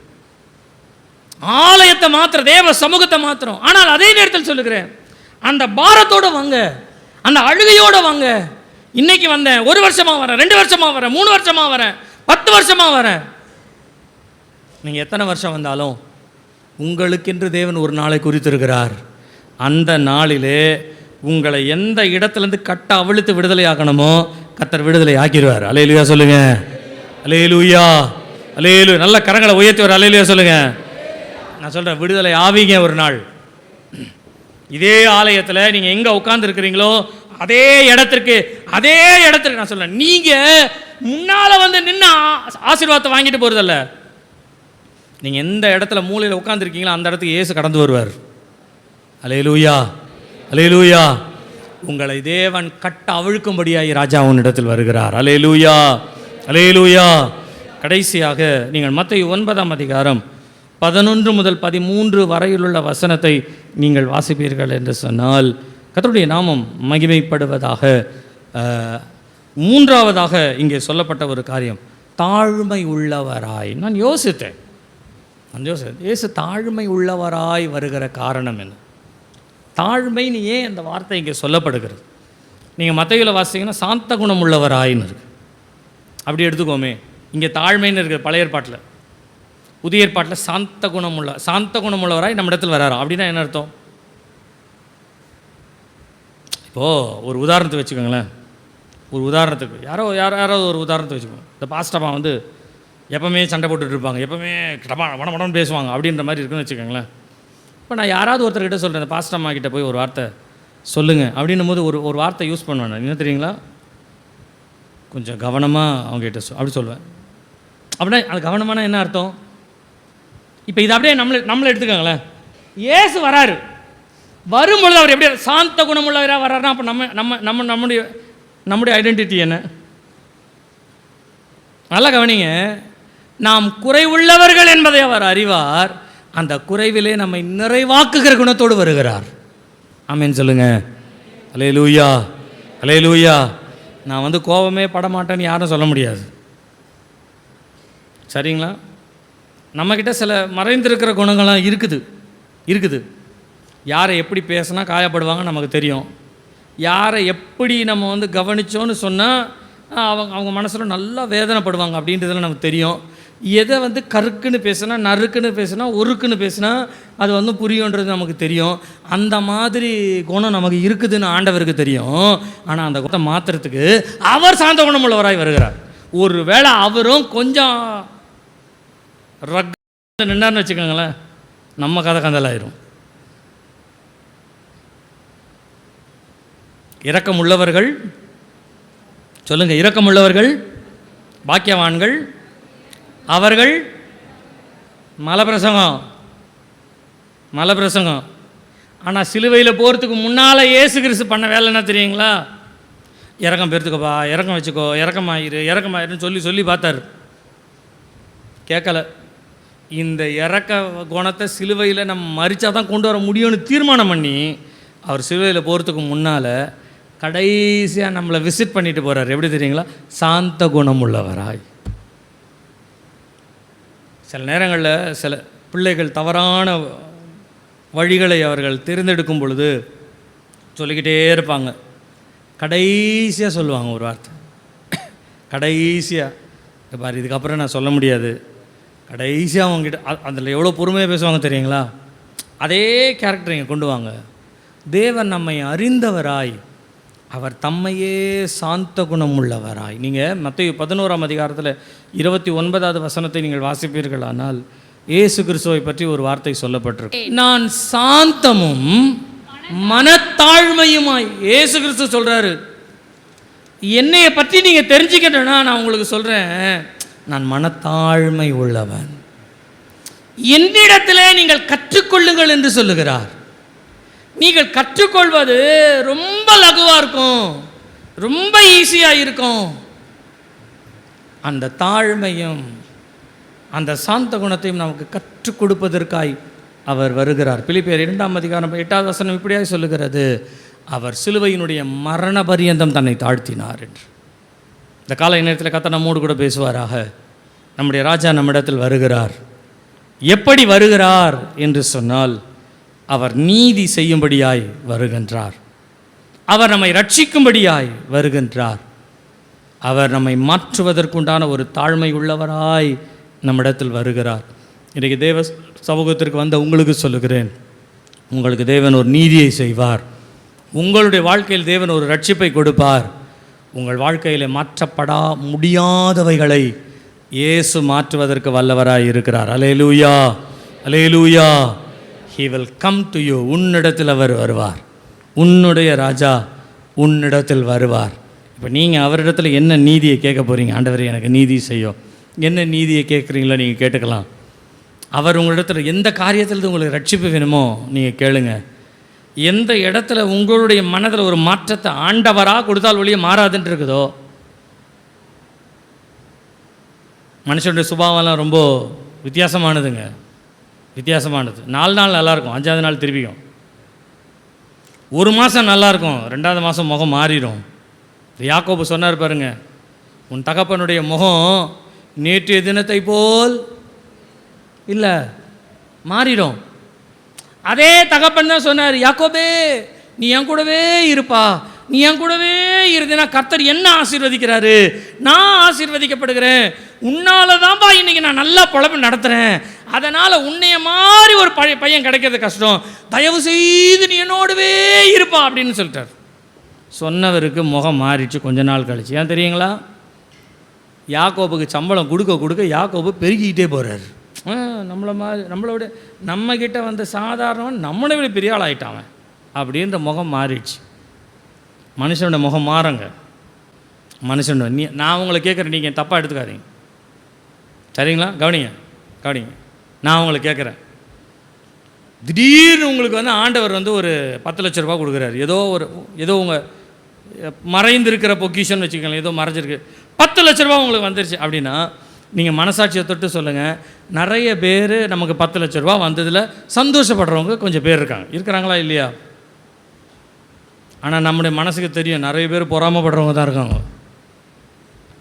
ஆலயத்தை மாத்திரம், தேவ சமூகத்தை மாத்திரம். ஆனால் அதே நேரத்தில் சொல்லுகிறேன், அந்த பாரத்தோடு வாங்க, அந்த அழுகையோடு வாங்க. இன்னைக்கு வந்தேன், 1 வருஷமாக வரேன், 2 வருஷமாக வரேன், 3 வருஷமாக வரேன், 10 வருஷமாக வரேன். நீங்கள் எத்தனை வருஷம் வந்தாலும் உங்களுக்கென்று தேவன் ஒரு நாளை குறித்திருக்கிறார். அந்த நாளிலே உங்களை எந்த இடத்துலேருந்து கட்ட அவிழ்த்து விடுதலை ஆக்கணுமோ கர்த்தர் விடுதலை ஆக்கிடுவார். அல்லேலூயா சொல்லுங்க, அல்லேலூயா, அல்லேலூயா. நல்ல கரங்களை உயர்த்தி ஒரு அல்லேலூயா சொல்லுங்க. நான் சொல்கிறேன், விடுதலை ஆவீங்க ஒரு நாள். இதே ஆலயத்தில் நீங்கள் எங்கே உட்கார்ந்துருக்கிறீங்களோ அதே இடத்திற்கு நான் சொல்கிறேன், நீங்கள் முன்னால் வந்து நின்று ஆசீர்வாதத்தை வாங்கிட்டு போகிறதில்ல, நீங்கள் எந்த இடத்துல மூலையில் உட்காந்துருக்கீங்களோ அந்த இடத்துக்கு இயேசு கடந்து வருவார். அல்லேலூயா, அல்லேலூயா. உங்களை தேவன் கட்ட அவிழ்க்கும்படியாய் ராஜா உன்னிடத்தில் வருகிறார். அல்லேலூயா, அல்லேலூயா. கடைசியாக நீங்கள் மத்தேயு 9ஆம் அதிகாரம் 11 முதல் 13 வரையிலுள்ள வசனத்தை நீங்கள் வாசிப்பீர்கள் என்று சொன்னால் கர்த்தருடைய நாமம் மகிமைப்படுவதாக. 3ஆவதாக இங்கே சொல்லப்பட்ட ஒரு காரியம், தாழ்மை உள்ளவராய். நான் யோசித்தேன், இயேசு தாழ்மை உள்ளவராய் வருகிற காரணம் என்ன? தாழ்மைன்னு ஏன் அந்த வார்த்தை இங்கே சொல்லப்படுகிறது? நீங்கள் மத்தேயுல வாசிங்கன்னா சாந்த குணம் உள்ளவராயின்னு இருக்கு, அப்படி எடுத்துக்கோமே. இங்கே தாழ்மைன்னு இருக்குது பழைய ஏற்பாட்டில். புதிய ஏற்பாட்டில் சாந்த குணம் உள்ளவராய் நம்ம இடத்துல வராரா? அப்படின்னா என்ன அர்த்தம்? இப்போது ஒரு உதாரணத்தை வச்சுக்கோங்களேன், ஒரு உதாரணத்துக்கு யாராவது ஒரு உதாரணத்தை வச்சுக்கோங்க. இந்த பாஸ்டமா வந்து எப்பவுமே சண்டை போட்டுட்டு இருப்பாங்க, எப்பவுமே மடமடன்னு பேசுவாங்க அப்படின்ற மாதிரி இருக்குன்னு வச்சுக்கோங்களேன். இப்போ நான் யாராவது ஒருத்தர்கிட்ட சொல்கிறேன், இந்த பாஸ்டம்மா கிட்டே போய் ஒரு வார்த்தை சொல்லுங்கள் அப்படின்னும் போது ஒரு வார்த்தை யூஸ் பண்ணுவேன். என்ன தெரியுங்களா? கொஞ்சம் கவனமாக அவங்ககிட்ட அப்படி சொல்லுவேன். அப்படின்னா அது கவனமான என்ன அர்த்தம்? இப்போ இதை அப்படியே நம்மளை எடுத்துக்கோங்களேன். இயேசு வராரு, வரும்பொழுது அவர் எப்படி சாந்த குணமுள்ளவராக வர்றாருன்னா அப்போ நம்முடைய ஐடென்டிட்டி என்ன? நல்லா கவனிங்க. நாம் குறைவுள்ளவர்கள் என்பதை அவர் அறிவார், அந்த குறைவிலே நம்மை நிறைவாக்குகிற குணத்தோடு வருகிறார். ஆமென் சொல்லுங்க. அல்லேலூயா, அல்லேலூயா. நான் வந்து கோபமே படமாட்டேன்னு யாரும் சொல்ல முடியாது, சரிங்களா? நம்மக்கிட்ட சில மறைந்திருக்கிற குணங்கள்லாம் இருக்குது. யாரை எப்படி பேசினா காயப்படுவாங்க நமக்கு தெரியும். யாரை எப்படி நம்ம வந்து கவனித்தோன்னு சொன்னால் அவங்க மனசில் நல்லா வேதனைப்படுவாங்க அப்படின்றதுலாம் நமக்கு தெரியும். எதை வந்து கருக்குன்னு பேசுனா, நறுக்குன்னு பேசுனா, ஒருக்குன்னு பேசுனா அது வந்து புரியுன்றது நமக்கு தெரியும். அந்த மாதிரி குணம் நமக்கு இருக்குதுன்னு ஆண்டவருக்கு தெரியும். ஆனால் அந்த குணத்தை மாற்றுறதுக்கு அவர் சாந்த குணம் உள்ளவராய் வருகிறார். ஒரு வேளை அவரும் கொஞ்சம் நின்னார்னு வச்சுக்கோங்களேன், நம்ம கதை கந்தலாயிரும். இரக்கமுள்ளவர்கள் சொல்லுங்க, இரக்கமுள்ளவர்கள் பாக்கியவான்கள், அவர்கள் மலை பிரசங்கம். ஆனால் சிலுவையில் போகிறதுக்கு முன்னால் இயேசு கிறிஸ்து பண்ண வேலை என்ன தெரியுங்களா? இறக்கம் பெருத்துக்கப்பா, இறக்கம் வச்சுக்கோ, இறக்கமாயிருன்னு சொல்லி பார்த்தார், கேட்கல. இந்த இறக்க குணத்தை சிலுவையில் நம்ம மறிச்சா தான் கொண்டு வர முடியும்னு தீர்மானம் பண்ணி அவர் சிலுவையில் போகிறதுக்கு முன்னால் கடைசியாக நம்மளை விசிட் பண்ணிட்டு போகிறார். எப்படி தெரியுங்களா? சாந்த குணம் உள்ளவராய். சில நேரங்களில் பிள்ளைகள் தவறான வழிகளை அவர்கள் தேர்ந்தெடுக்கும் பொழுது சொல்லிக்கிட்டே இருப்பாங்க. கடைசியாக சொல்லுவாங்க ஒரு வார்த்தை, கடைசியாக பாரு இதுக்கப்புறம் நான் சொல்ல முடியாது, கடைசியாக அவங்ககிட்ட அதில் எவ்வளோ பொறுமையாக பேசுவாங்க தெரியுங்களா? அதே கேரக்டர் இங்கே கொண்டு வாங்க. தேவன் நம்மை அறிந்தவராய், அவர் தம்மையே சாந்த குணம் உள்ளவராய். நீங்கள் மத்தேயு 11ஆம் அதிகாரத்தில் 29வது வசனத்தை நீங்கள் வாசிப்பீர்களானால் இயேசு கிறிஸ்துவை பற்றி ஒரு வார்த்தை சொல்லப்பட்டிருக்கு. நான் சாந்தமும் மனத்தாழ்மையுமாய். இயேசு கிறிஸ்து சொல்கிறாரு, என்னைய பற்றி நீங்கள் தெரிஞ்சுக்கிட்டேன்னா நான் உங்களுக்கு சொல்கிறேன், நான் மனத்தாழ்மை உள்ளவன், என்னிடத்திலே நீங்கள் கற்றுக்கொள்ளுங்கள் என்று சொல்லுகிறார். நீங்கள் கற்றுக்கொள்வது ரொம்ப லகுவாக இருக்கும், ரொம்ப ஈஸியாக இருக்கும். அந்த தாழ்மையும் அந்த சாந்த குணத்தையும் நமக்கு கற்றுக் கொடுப்பதற்காய் அவர் வருகிறார். பிலிப்பியர் 2ஆம் அதிகாரம் 8வது வசனம் இப்படியாக சொல்லுகிறது, அவர் சிலுவையினுடைய மரண பரியந்தம் தன்னை தாழ்த்தினார் என்று. இந்த காலை நேரத்தில் கர்த்தர் நம்மோடு கூட பேசுவாராக. நம்முடைய ராஜா நம்மிடத்தில் வருகிறார். எப்படி வருகிறார் என்று சொன்னால், அவர் நீதி செய்யும்படியாய் வருகின்றார், அவர் நம்மை ரட்சிக்கும்படியாய் வருகின்றார், அவர் நம்மை மாற்றுவதற்குண்டான ஒரு தாழ்மை உள்ளவராய் நம்மிடத்தில் வருகிறார். இன்றைக்கு தேவ சமூகத்திற்கு வந்த உங்களுக்கு சொல்லுகிறேன், உங்களுக்கு தேவன் ஒரு நீதியை செய்வார், உங்களுடைய வாழ்க்கையில் தேவன் ஒரு ரட்சிப்பை கொடுப்பார். உங்கள் வாழ்க்கையில் மாற்றப்படா முடியாதவைகளை இயேசு மாற்றுவதற்கு வல்லவராய் இருக்கிறார். அல்லேலூயா, அல்லேலூயா. He will come to you. உன்னிடத்தில் அவர் வருவார். உன்னுடைய ராஜா உன்னிடத்தில் வருவார். இப்போ நீங்கள் அவரிடத்தில் என்ன நீதியை கேட்க போகிறீங்க? ஆண்டவரே எனக்கு நீதி செய்யும். என்ன நீதியை கேட்குறீங்களோ நீங்கள் கேட்டுக்கலாம். அவர் உங்களிடத்தில் எந்த காரியத்தில் உங்களுக்கு ரட்சிப்பு வேணுமோ நீங்கள் கேளுங்க. எந்த இடத்துல உங்களுடைய மனதில் ஒரு மாற்றத்தை ஆண்டவராக கொடுத்தால் ஒழிய மாறாதுன்னு இருக்குதோ. மனுஷனுடைய சுபாவம்லாம் ரொம்ப வித்தியாசமானதுங்க, வித்தியாசமானது. 4 நாள் நல்லாயிருக்கும், 5ஆவது நாள் திருப்பிக்கும். 1 மாதம் நல்லாயிருக்கும், 2வது மாதம் முகம் மாறிடும். யாக்கோபு சொன்னார் பாருங்க, உன் தகப்பனுடைய முகம் நேற்றைய தினத்தை போல் இல்லை, மாறிடும். அதே தகப்பன் தான் சொன்னார், யாக்கோபே நீ என் கூடவே இருப்பா, நீ என் கூடவே இருந்தேன்னா கர்த்தர் என்ன ஆசீர்வதிக்கிறாரு, நான் ஆசீர்வதிக்கப்படுகிறேன். உன்னால தான்ப்பா இன்னைக்கு நான் நல்லா பொழப்பு நடத்துகிறேன், அதனால் உன்னைய மாதிரி ஒரு பையன் கிடைக்கிறது கஷ்டம், தயவு செய்து நீ என்னோடவே இருப்பா அப்படின்னு சொல்லிட்டார். சொன்னவருக்கு முகம் மாறிடுச்சு கொஞ்ச நாள் கழிச்சு. ஏன் தெரியுங்களா? யாக்கோபுக்கு சம்பளம் கொடுக்க கொடுக்க யாக்கோபு பெருகிக்கிட்டே போகிறார். நம்மளோட நம்மக்கிட்ட வந்த சாதாரணவன் நம்மளை விட பெரிய ஆள் ஆகிட்டான் அப்படின்ற முகம் மாறிடுச்சு. மனுஷனோட முகம் மாறுங்க. மனுஷனோட நான் உங்களை கேட்குறேன், நீங்கள் தப்பாக எடுத்துக்காதீங்க, சரிங்களா? கவனிங்க கவனிங்க. நான் உங்களை கேட்குறேன், திடீர்னு உங்களுக்கு வந்து ஆண்டவர் வந்து ஒரு 10 லட்ச ரூபா கொடுக்குறாரு. ஏதோ உங்கள் மறைந்திருக்கிற பொக்கிஷன் வச்சுக்கோங்களேன், ஏதோ மறைஞ்சிருக்கு, 10 லட்ச ரூபா உங்களுக்கு வந்துருச்சு அப்படின்னா நீங்கள் மனசாட்சியை தொட்டு சொல்லுங்கள், நிறைய பேர் நமக்கு 10 லட்ச ரூபா வந்ததில் சந்தோஷப்படுறவங்க கொஞ்சம் பேர் இருக்கிறாங்களா இல்லையா? ஆனால் நம்முடைய மனசுக்கு தெரியும் நிறைய பேர் பொறாமப்படுறவங்க தான் இருக்காங்க.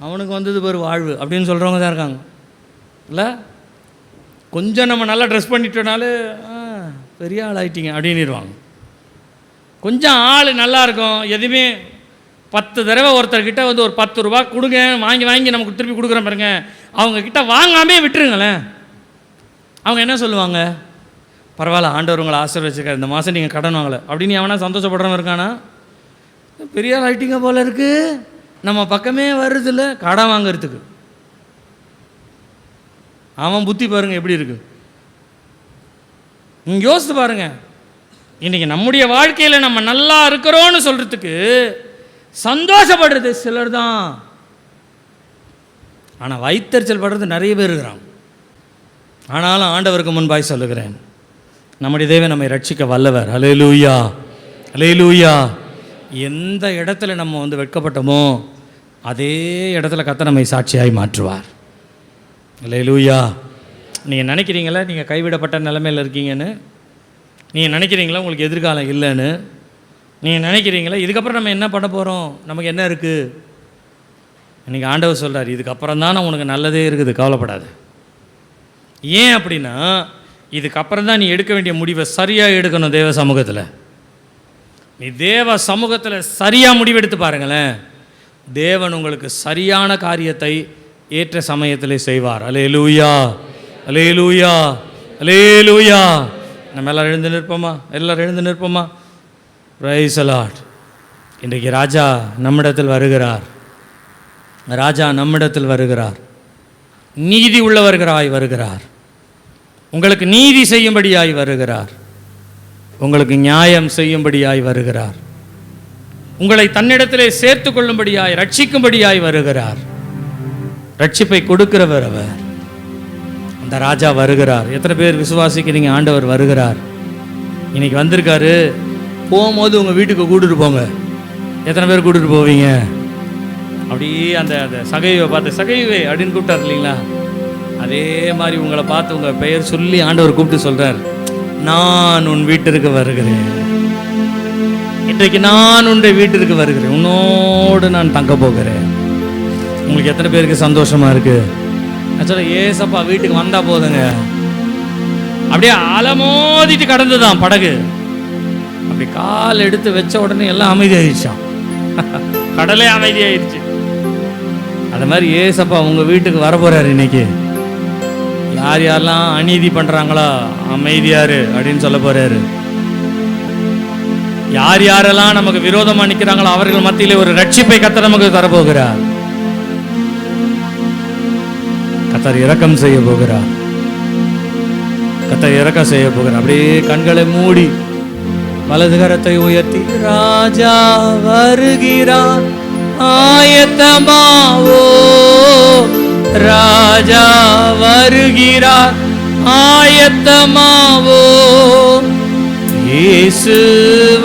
அவனுக்கு வந்தது பேர் வாழ்வு அப்படின்னு சொல்கிறவங்க தான் இருக்காங்க. இல்லை கொஞ்சம் நம்ம நல்லா ட்ரெஸ் பண்ணிட்டோனாலே பெரிய ஆள் ஆகிட்டீங்க அப்படின்னுடுவாங்க. கொஞ்சம் ஆள் நல்லா இருக்கும், எதுவுமே 10 தடவை ஒருத்தர்கிட்ட வந்து ஒரு 10 ரூபா கொடுங்க, வாங்கி நமக்கு திருப்பி கொடுக்குறேன் பாருங்க, அவங்கக்கிட்ட வாங்காமே விட்டுருங்களேன். அவங்க என்ன சொல்லுவாங்க? பரவாயில்ல, ஆண்டவர் உங்களை ஆசீர்வதிச்சிருக்காரு, இந்த மாதம் நீங்கள் கடன் வாங்கலை அப்படின்னு எவனா சந்தோஷப்படுறவங்க இருக்கானா? பெரிய ஆள் ஆகிட்டீங்க போல இருக்குது, நம்ம பக்கமே வருதில்ல கடன் வாங்கிறதுக்கு. அவன் புத்தி பாருங்கள் எப்படி இருக்குது. நீங்கள் யோசித்து பாருங்கள், இன்றைக்கி நம்முடைய வாழ்க்கையில் நம்ம நல்லா இருக்கிறோன்னு சொல்கிறதுக்கு சந்தோஷப்படுறது சிலர் தான், ஆனால் வைத்தறிச்சல் படுறது நிறைய பேர் இருக்கிறாங்க. ஆனாலும் ஆண்டவருக்கு முன்பாய் சொல்லுகிறேன், நம்முடைய தேவன் நம்மை ரட்சிக்க வல்லவர். அல்லேலூயா, அல்லேலூயா. எந்த இடத்துல நம்ம வந்து வெட்கப்பட்டோமோ அதே இடத்துல கர்த்தர் நம்மை சாட்சியாய் மாற்றுவார். அல்லேலூயா. நீங்கள் நினைக்கிறீங்களா நீங்கள் கைவிடப்பட்ட நிலைமையில் இருக்கீங்கன்னு? நீங்கள் நினைக்கிறீங்களா உங்களுக்கு எதிர்காலம் இல்லைன்னு? நீங்கள் நினைக்கிறீங்களா இதுக்கப்புறம் நம்ம என்ன பண்ண போகிறோம், நமக்கு என்ன இருக்குது? இன்றைக்கி ஆண்டவர் சொல்கிறார், இதுக்கப்புறம் தான் உனக்கு நல்லதே இருக்குது, கவலைப்படாது. ஏன் அப்படின்னா இதுக்கப்புறம் தான் நீ எடுக்க வேண்டிய முடிவை சரியாக எடுக்கணும். தேவ சமூகத்தில் நீ தேவ சமூகத்தில் சரியாக முடிவெடுத்து பாருங்களேன். தேவன் உங்களுக்கு சரியான காரியத்தை ஏற்ற சமயத்தில் செய்வார். அல்லேலூயா, அல்லேலூயா, அல்லேலூயா. நம்ம எல்லோரும் எழுந்து நிற்போமா? எல்லோரும் எழுந்து நிற்போமா? Price the Lord. இன்றைக்கு ராஜா நம்மிடத்தில் வருகிறார். ராஜா நம்மிடத்தில் வருகிறார். நீதி உள்ளவர்களாய் வருகிறார். உங்களுக்கு நீதி செய்யும்படியாய் வருகிறார். உங்களுக்கு நியாயம் செய்யும்படியாய் வருகிறார். உங்களை தன்னிடத்திலே சேர்த்து கொள்ளும்படியாய், ரட்சிக்கும்படியாய் வருகிறார். ரட்சிப்பை கொடுக்கிறவர் அவர். அந்த ராஜா வருகிறார். எத்தனை பேர் விசுவாசிக்கிறீங்க? ஆண்டவர் வருகிறார். இன்னைக்கு வந்திருக்காரு. போகும்போது உங்கள் வீட்டுக்கு கூட்டிட்டு போங்க. எத்தனை பேர் கூட்டிட்டு போவீங்க? அப்படியே அந்த சகைவை பார்த்து, சகைவே அப்படின்னு கூப்பிட்டார் இல்லைங்களா? அதே மாதிரி உங்களை பார்த்து உங்கள் பெயர் சொல்லி ஆண்டவர் கூப்பிட்டு சொல்கிறார், நான் உன் வீட்டிற்கு வருகிறேன். இன்றைக்கு நான் உன்னுடைய வீட்டிற்கு வருகிறேன். உன்னோடு நான் தங்க போகிறேன். உங்களுக்கு எத்தனை பேருக்கு சந்தோஷமாக இருக்குது? நான் சொல்ல, ஏசப்பா வீட்டுக்கு வந்தால் போதுங்க. அப்படியே அலமோதிட்டு கடந்துதான் படகு. அப்படி கால் எடுத்து வச்ச உடனே எல்லாம் அமைதியாகிடுச்சான். கடலே அமைதியாயிடுச்சு. அது மாதிரி ஏசப்பா உங்கள் வீட்டுக்கு வர போகிறாரு இன்னைக்கு. யார் யாரெல்லாம் அநீதி பண்ணுறாங்களோ அமைதியாரு அப்படின்னு சொல்ல போகிறாரு. யார் யாரெல்லாம் நமக்கு விரோதமாக நிற்கிறாங்களோ அவர்கள் மத்தியிலே ஒரு ரட்சிப்பை கர்த்தர் நமக்கு தரப்போகிறார். கர்த்தர் இரக்கம் செய்ய போகிறார். கர்த்தர் இரக்கம் செய்ய போகிறார். அப்படியே கண்களை மூடி வலது கரத்தை உயர்த்தி, ராஜா வருகிறார் ஆயத்தமாவோ, ராஜா வருகிறார் ஆயத்தமாவோ, இயேசு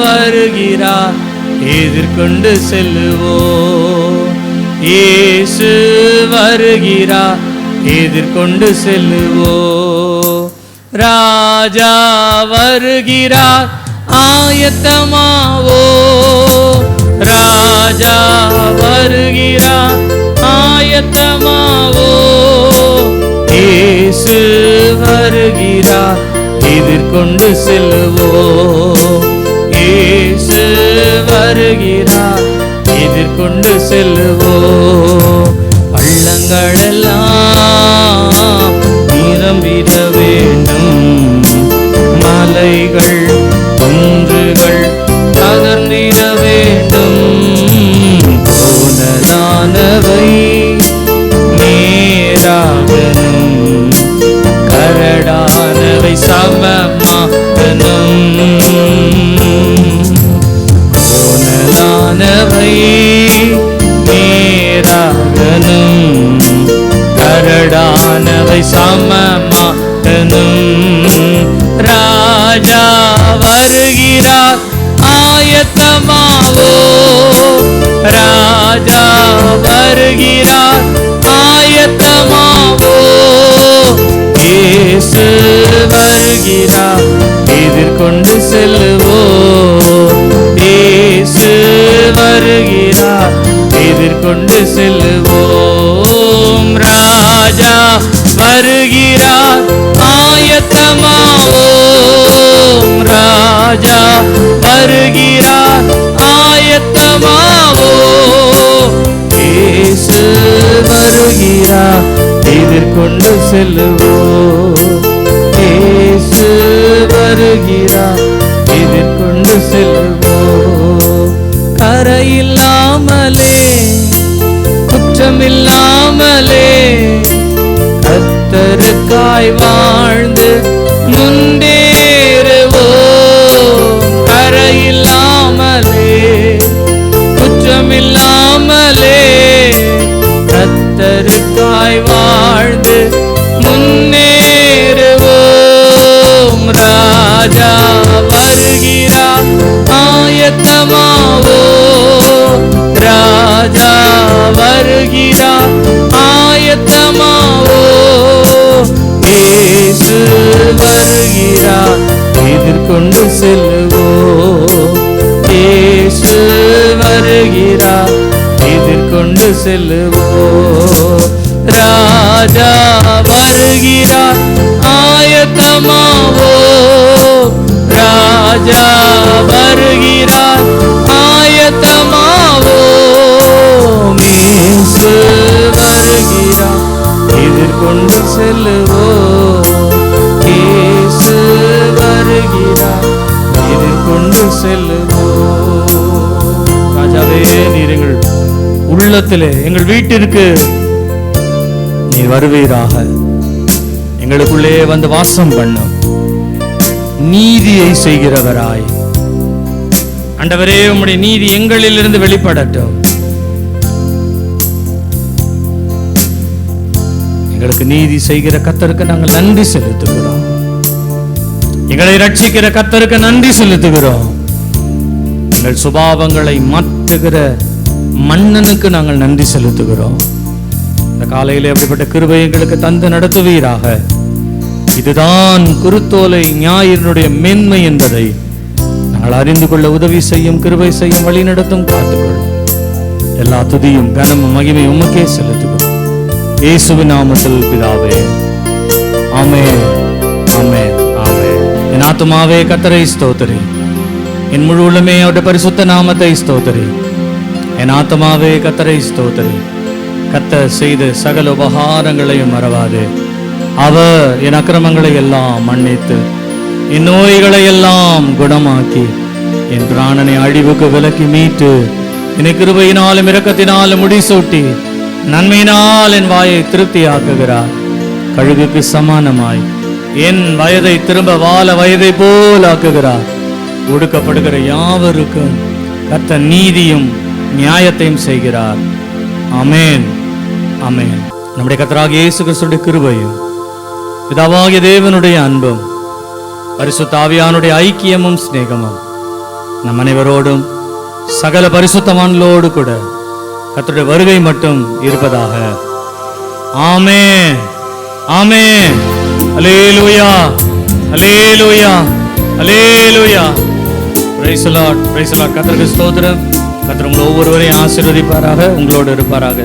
வருகிறார் எதிர்கொண்டு செல்லுவோ, இயேசு வருகிறார் எதிர்கொண்டு செல்லுவோ, ராஜா வருகிறார் ஆயத்தமாவோ, ராஜா வருகிறார் ஆயத்தமாவோ, இயேசு வருகிறார் எதிர்கொண்டு செல்லுவோ, இயேசு வருகிறார் எதிர்கொண்டு செல்லுவோ. பள்ளங்களெல்லாம் நிரம்பிட வேண்டும், மலைகள் குன்றுகள் தகர்ந்திட வேண்டும், கோணலானவை நேராகணும், கரடானவை சமமாகணும், கோணலானவை நேராகணும், கரடானவை சமமாகணும், ராஜா வருகிறார் ஆயத்தமாவோ, ராஜா வருகிறார் ஆயத்தமாவோ, இயேசு வருகிறார் எதிர்கொண்டு செல்லுவோ, இயேசு வருகிறார் எதிர்கொண்டு செல்லுவோம், ராஜா வருகிறார் ஆயத்தமாவோ, ராஜா வருகிறார் ஆயத்தமாவோ, இயேசு வருகிறார் எதிர்கொண்டு செல்லுவோ, இயேசு வருகிறார் எதிர்கொண்டு செல்லுவோ. கரையில்லாமலே குற்றமில்லாமலே கர்த்தருக்காய் வாழ்ந்து முன்னேறுவோ, கரையில்லாமலே குற்றமில்லாமலே கர்த்தருக்காய் வாழ்ந்து முன்னேறுவோம், ராஜா வருகிறார் ஆயத்தமாவோ, ராஜா வருகிறார் ஆயத்தமாவோ, இயேசு வருகிறார் எதிர்கொண்டு செல்லுவோ, இயேசு வருகிறார் எதிர்கொண்டு செல்லுவோ, ராஜா வருகிறார் ஆய ஆயத்தமாவோ, ராஜா வருகிறார், ஆயத்தமாவோ, இயேசு வருகிறார், எதிர்கொண்டு செல்லுவோ, இயேசு வருகிறார், எதிர்கொண்டு செல்லுவோ. ராஜாவே, நீர் எங்கள் உள்ளத்திலே, எங்கள் வீட்டிற்கு நீர் வருவீராக. எங்களுக்குள்ளே வந்து வாசம் பண்ணும். நீதியை செய்கிறவராய் ஆண்டவரே, உம்முடைய நீதி எங்களிலிருந்து வெளிப்படட்டும். எங்களுக்கு நீதி செய்கிற கர்த்தருக்கு நாங்கள் நன்றி செலுத்துகிறோம். எங்களை ரட்சிக்கிற கர்த்தருக்கு நன்றி செலுத்துகிறோம். எங்கள் சுபாவங்களை மாற்றுகிற மன்னனுக்கு நாங்கள் நன்றி செலுத்துகிறோம். இந்த காலையிலே அப்படிப்பட்ட கிருபை எங்களுக்கு தந்து நடத்துவீராக. இதுதான் குருத்தோலை ஞாயிறினுடைய மேன்மை என்பதை நாங்கள் அறிந்து கொள்ள உதவி செய்யும், கிருபை செய்யும், வழி நடத்தும், காத்துக்கொள்ளும். எல்லா துதியும் கனமும் மகிமை உமக்கே செலுத்துகிறோம். இயேசுவின் நாமத்தில் பிதாவே, ஆமென், ஆமென், ஆமென். என் ஆத்துமாவே கர்த்தரை ஸ்தோத்திரி, என் முழு உள்ளமே அவருடைய பரிசுத்த நாமத்தை ஸ்தோத்திரி. என் ஆத்துமாவே கர்த்தரை ஸ்தோத்திரி. கர்த்தர் செய்த சகல உபகாரங்களையும் மறவாதே. அவர் என் அக்கிரமங்களை எல்லாம் மன்னித்து என் நோய்களை எல்லாம் குணமாக்கி என் பிராணனை அழிவுக்கு விலக்கி மீட்டு என்னை கிருபையினாலும் இரக்கத்தினாலும் முடிசூட்டி நன்மையினால் என் வாயை திருப்தியாக்குகிறார். கழுகுக்கு சமானமாய் என் வயதை திரும்ப வாழ வயதை போல் ஆக்குகிறார். ஒடுக்கப்படுகிற யாவருக்கும் கர்த்தர் நீதியும் நியாயத்தையும் செய்கிறார். ஆமென், ஆமென். நம்முடைய கர்த்தராகிய இயேசு கிறிஸ்துவின் கிருபையும் பிதாவாகிய தேவனுடைய அன்பும் பரிசுத்த ஆவியானுடைய ஐக்கியமும் சிநேகமும் நம் அனைவரோடும் சகல பரிசுத்தவான்களோடு கூட கர்த்தருடைய வருகை மட்டும் இருப்பதாக. ஆமென், ஆமென். அல்லேலூயா, அல்லேலூயா, அல்லேலூயா. Praise the Lord, praise the Lord. கர்த்தருக்கு ஸ்தோத்திரம். கர்த்தர் உங்கள் ஒவ்வொருவரையும் ஆசீர்வதிப்பாராக, உங்களோடு இருப்பாராக.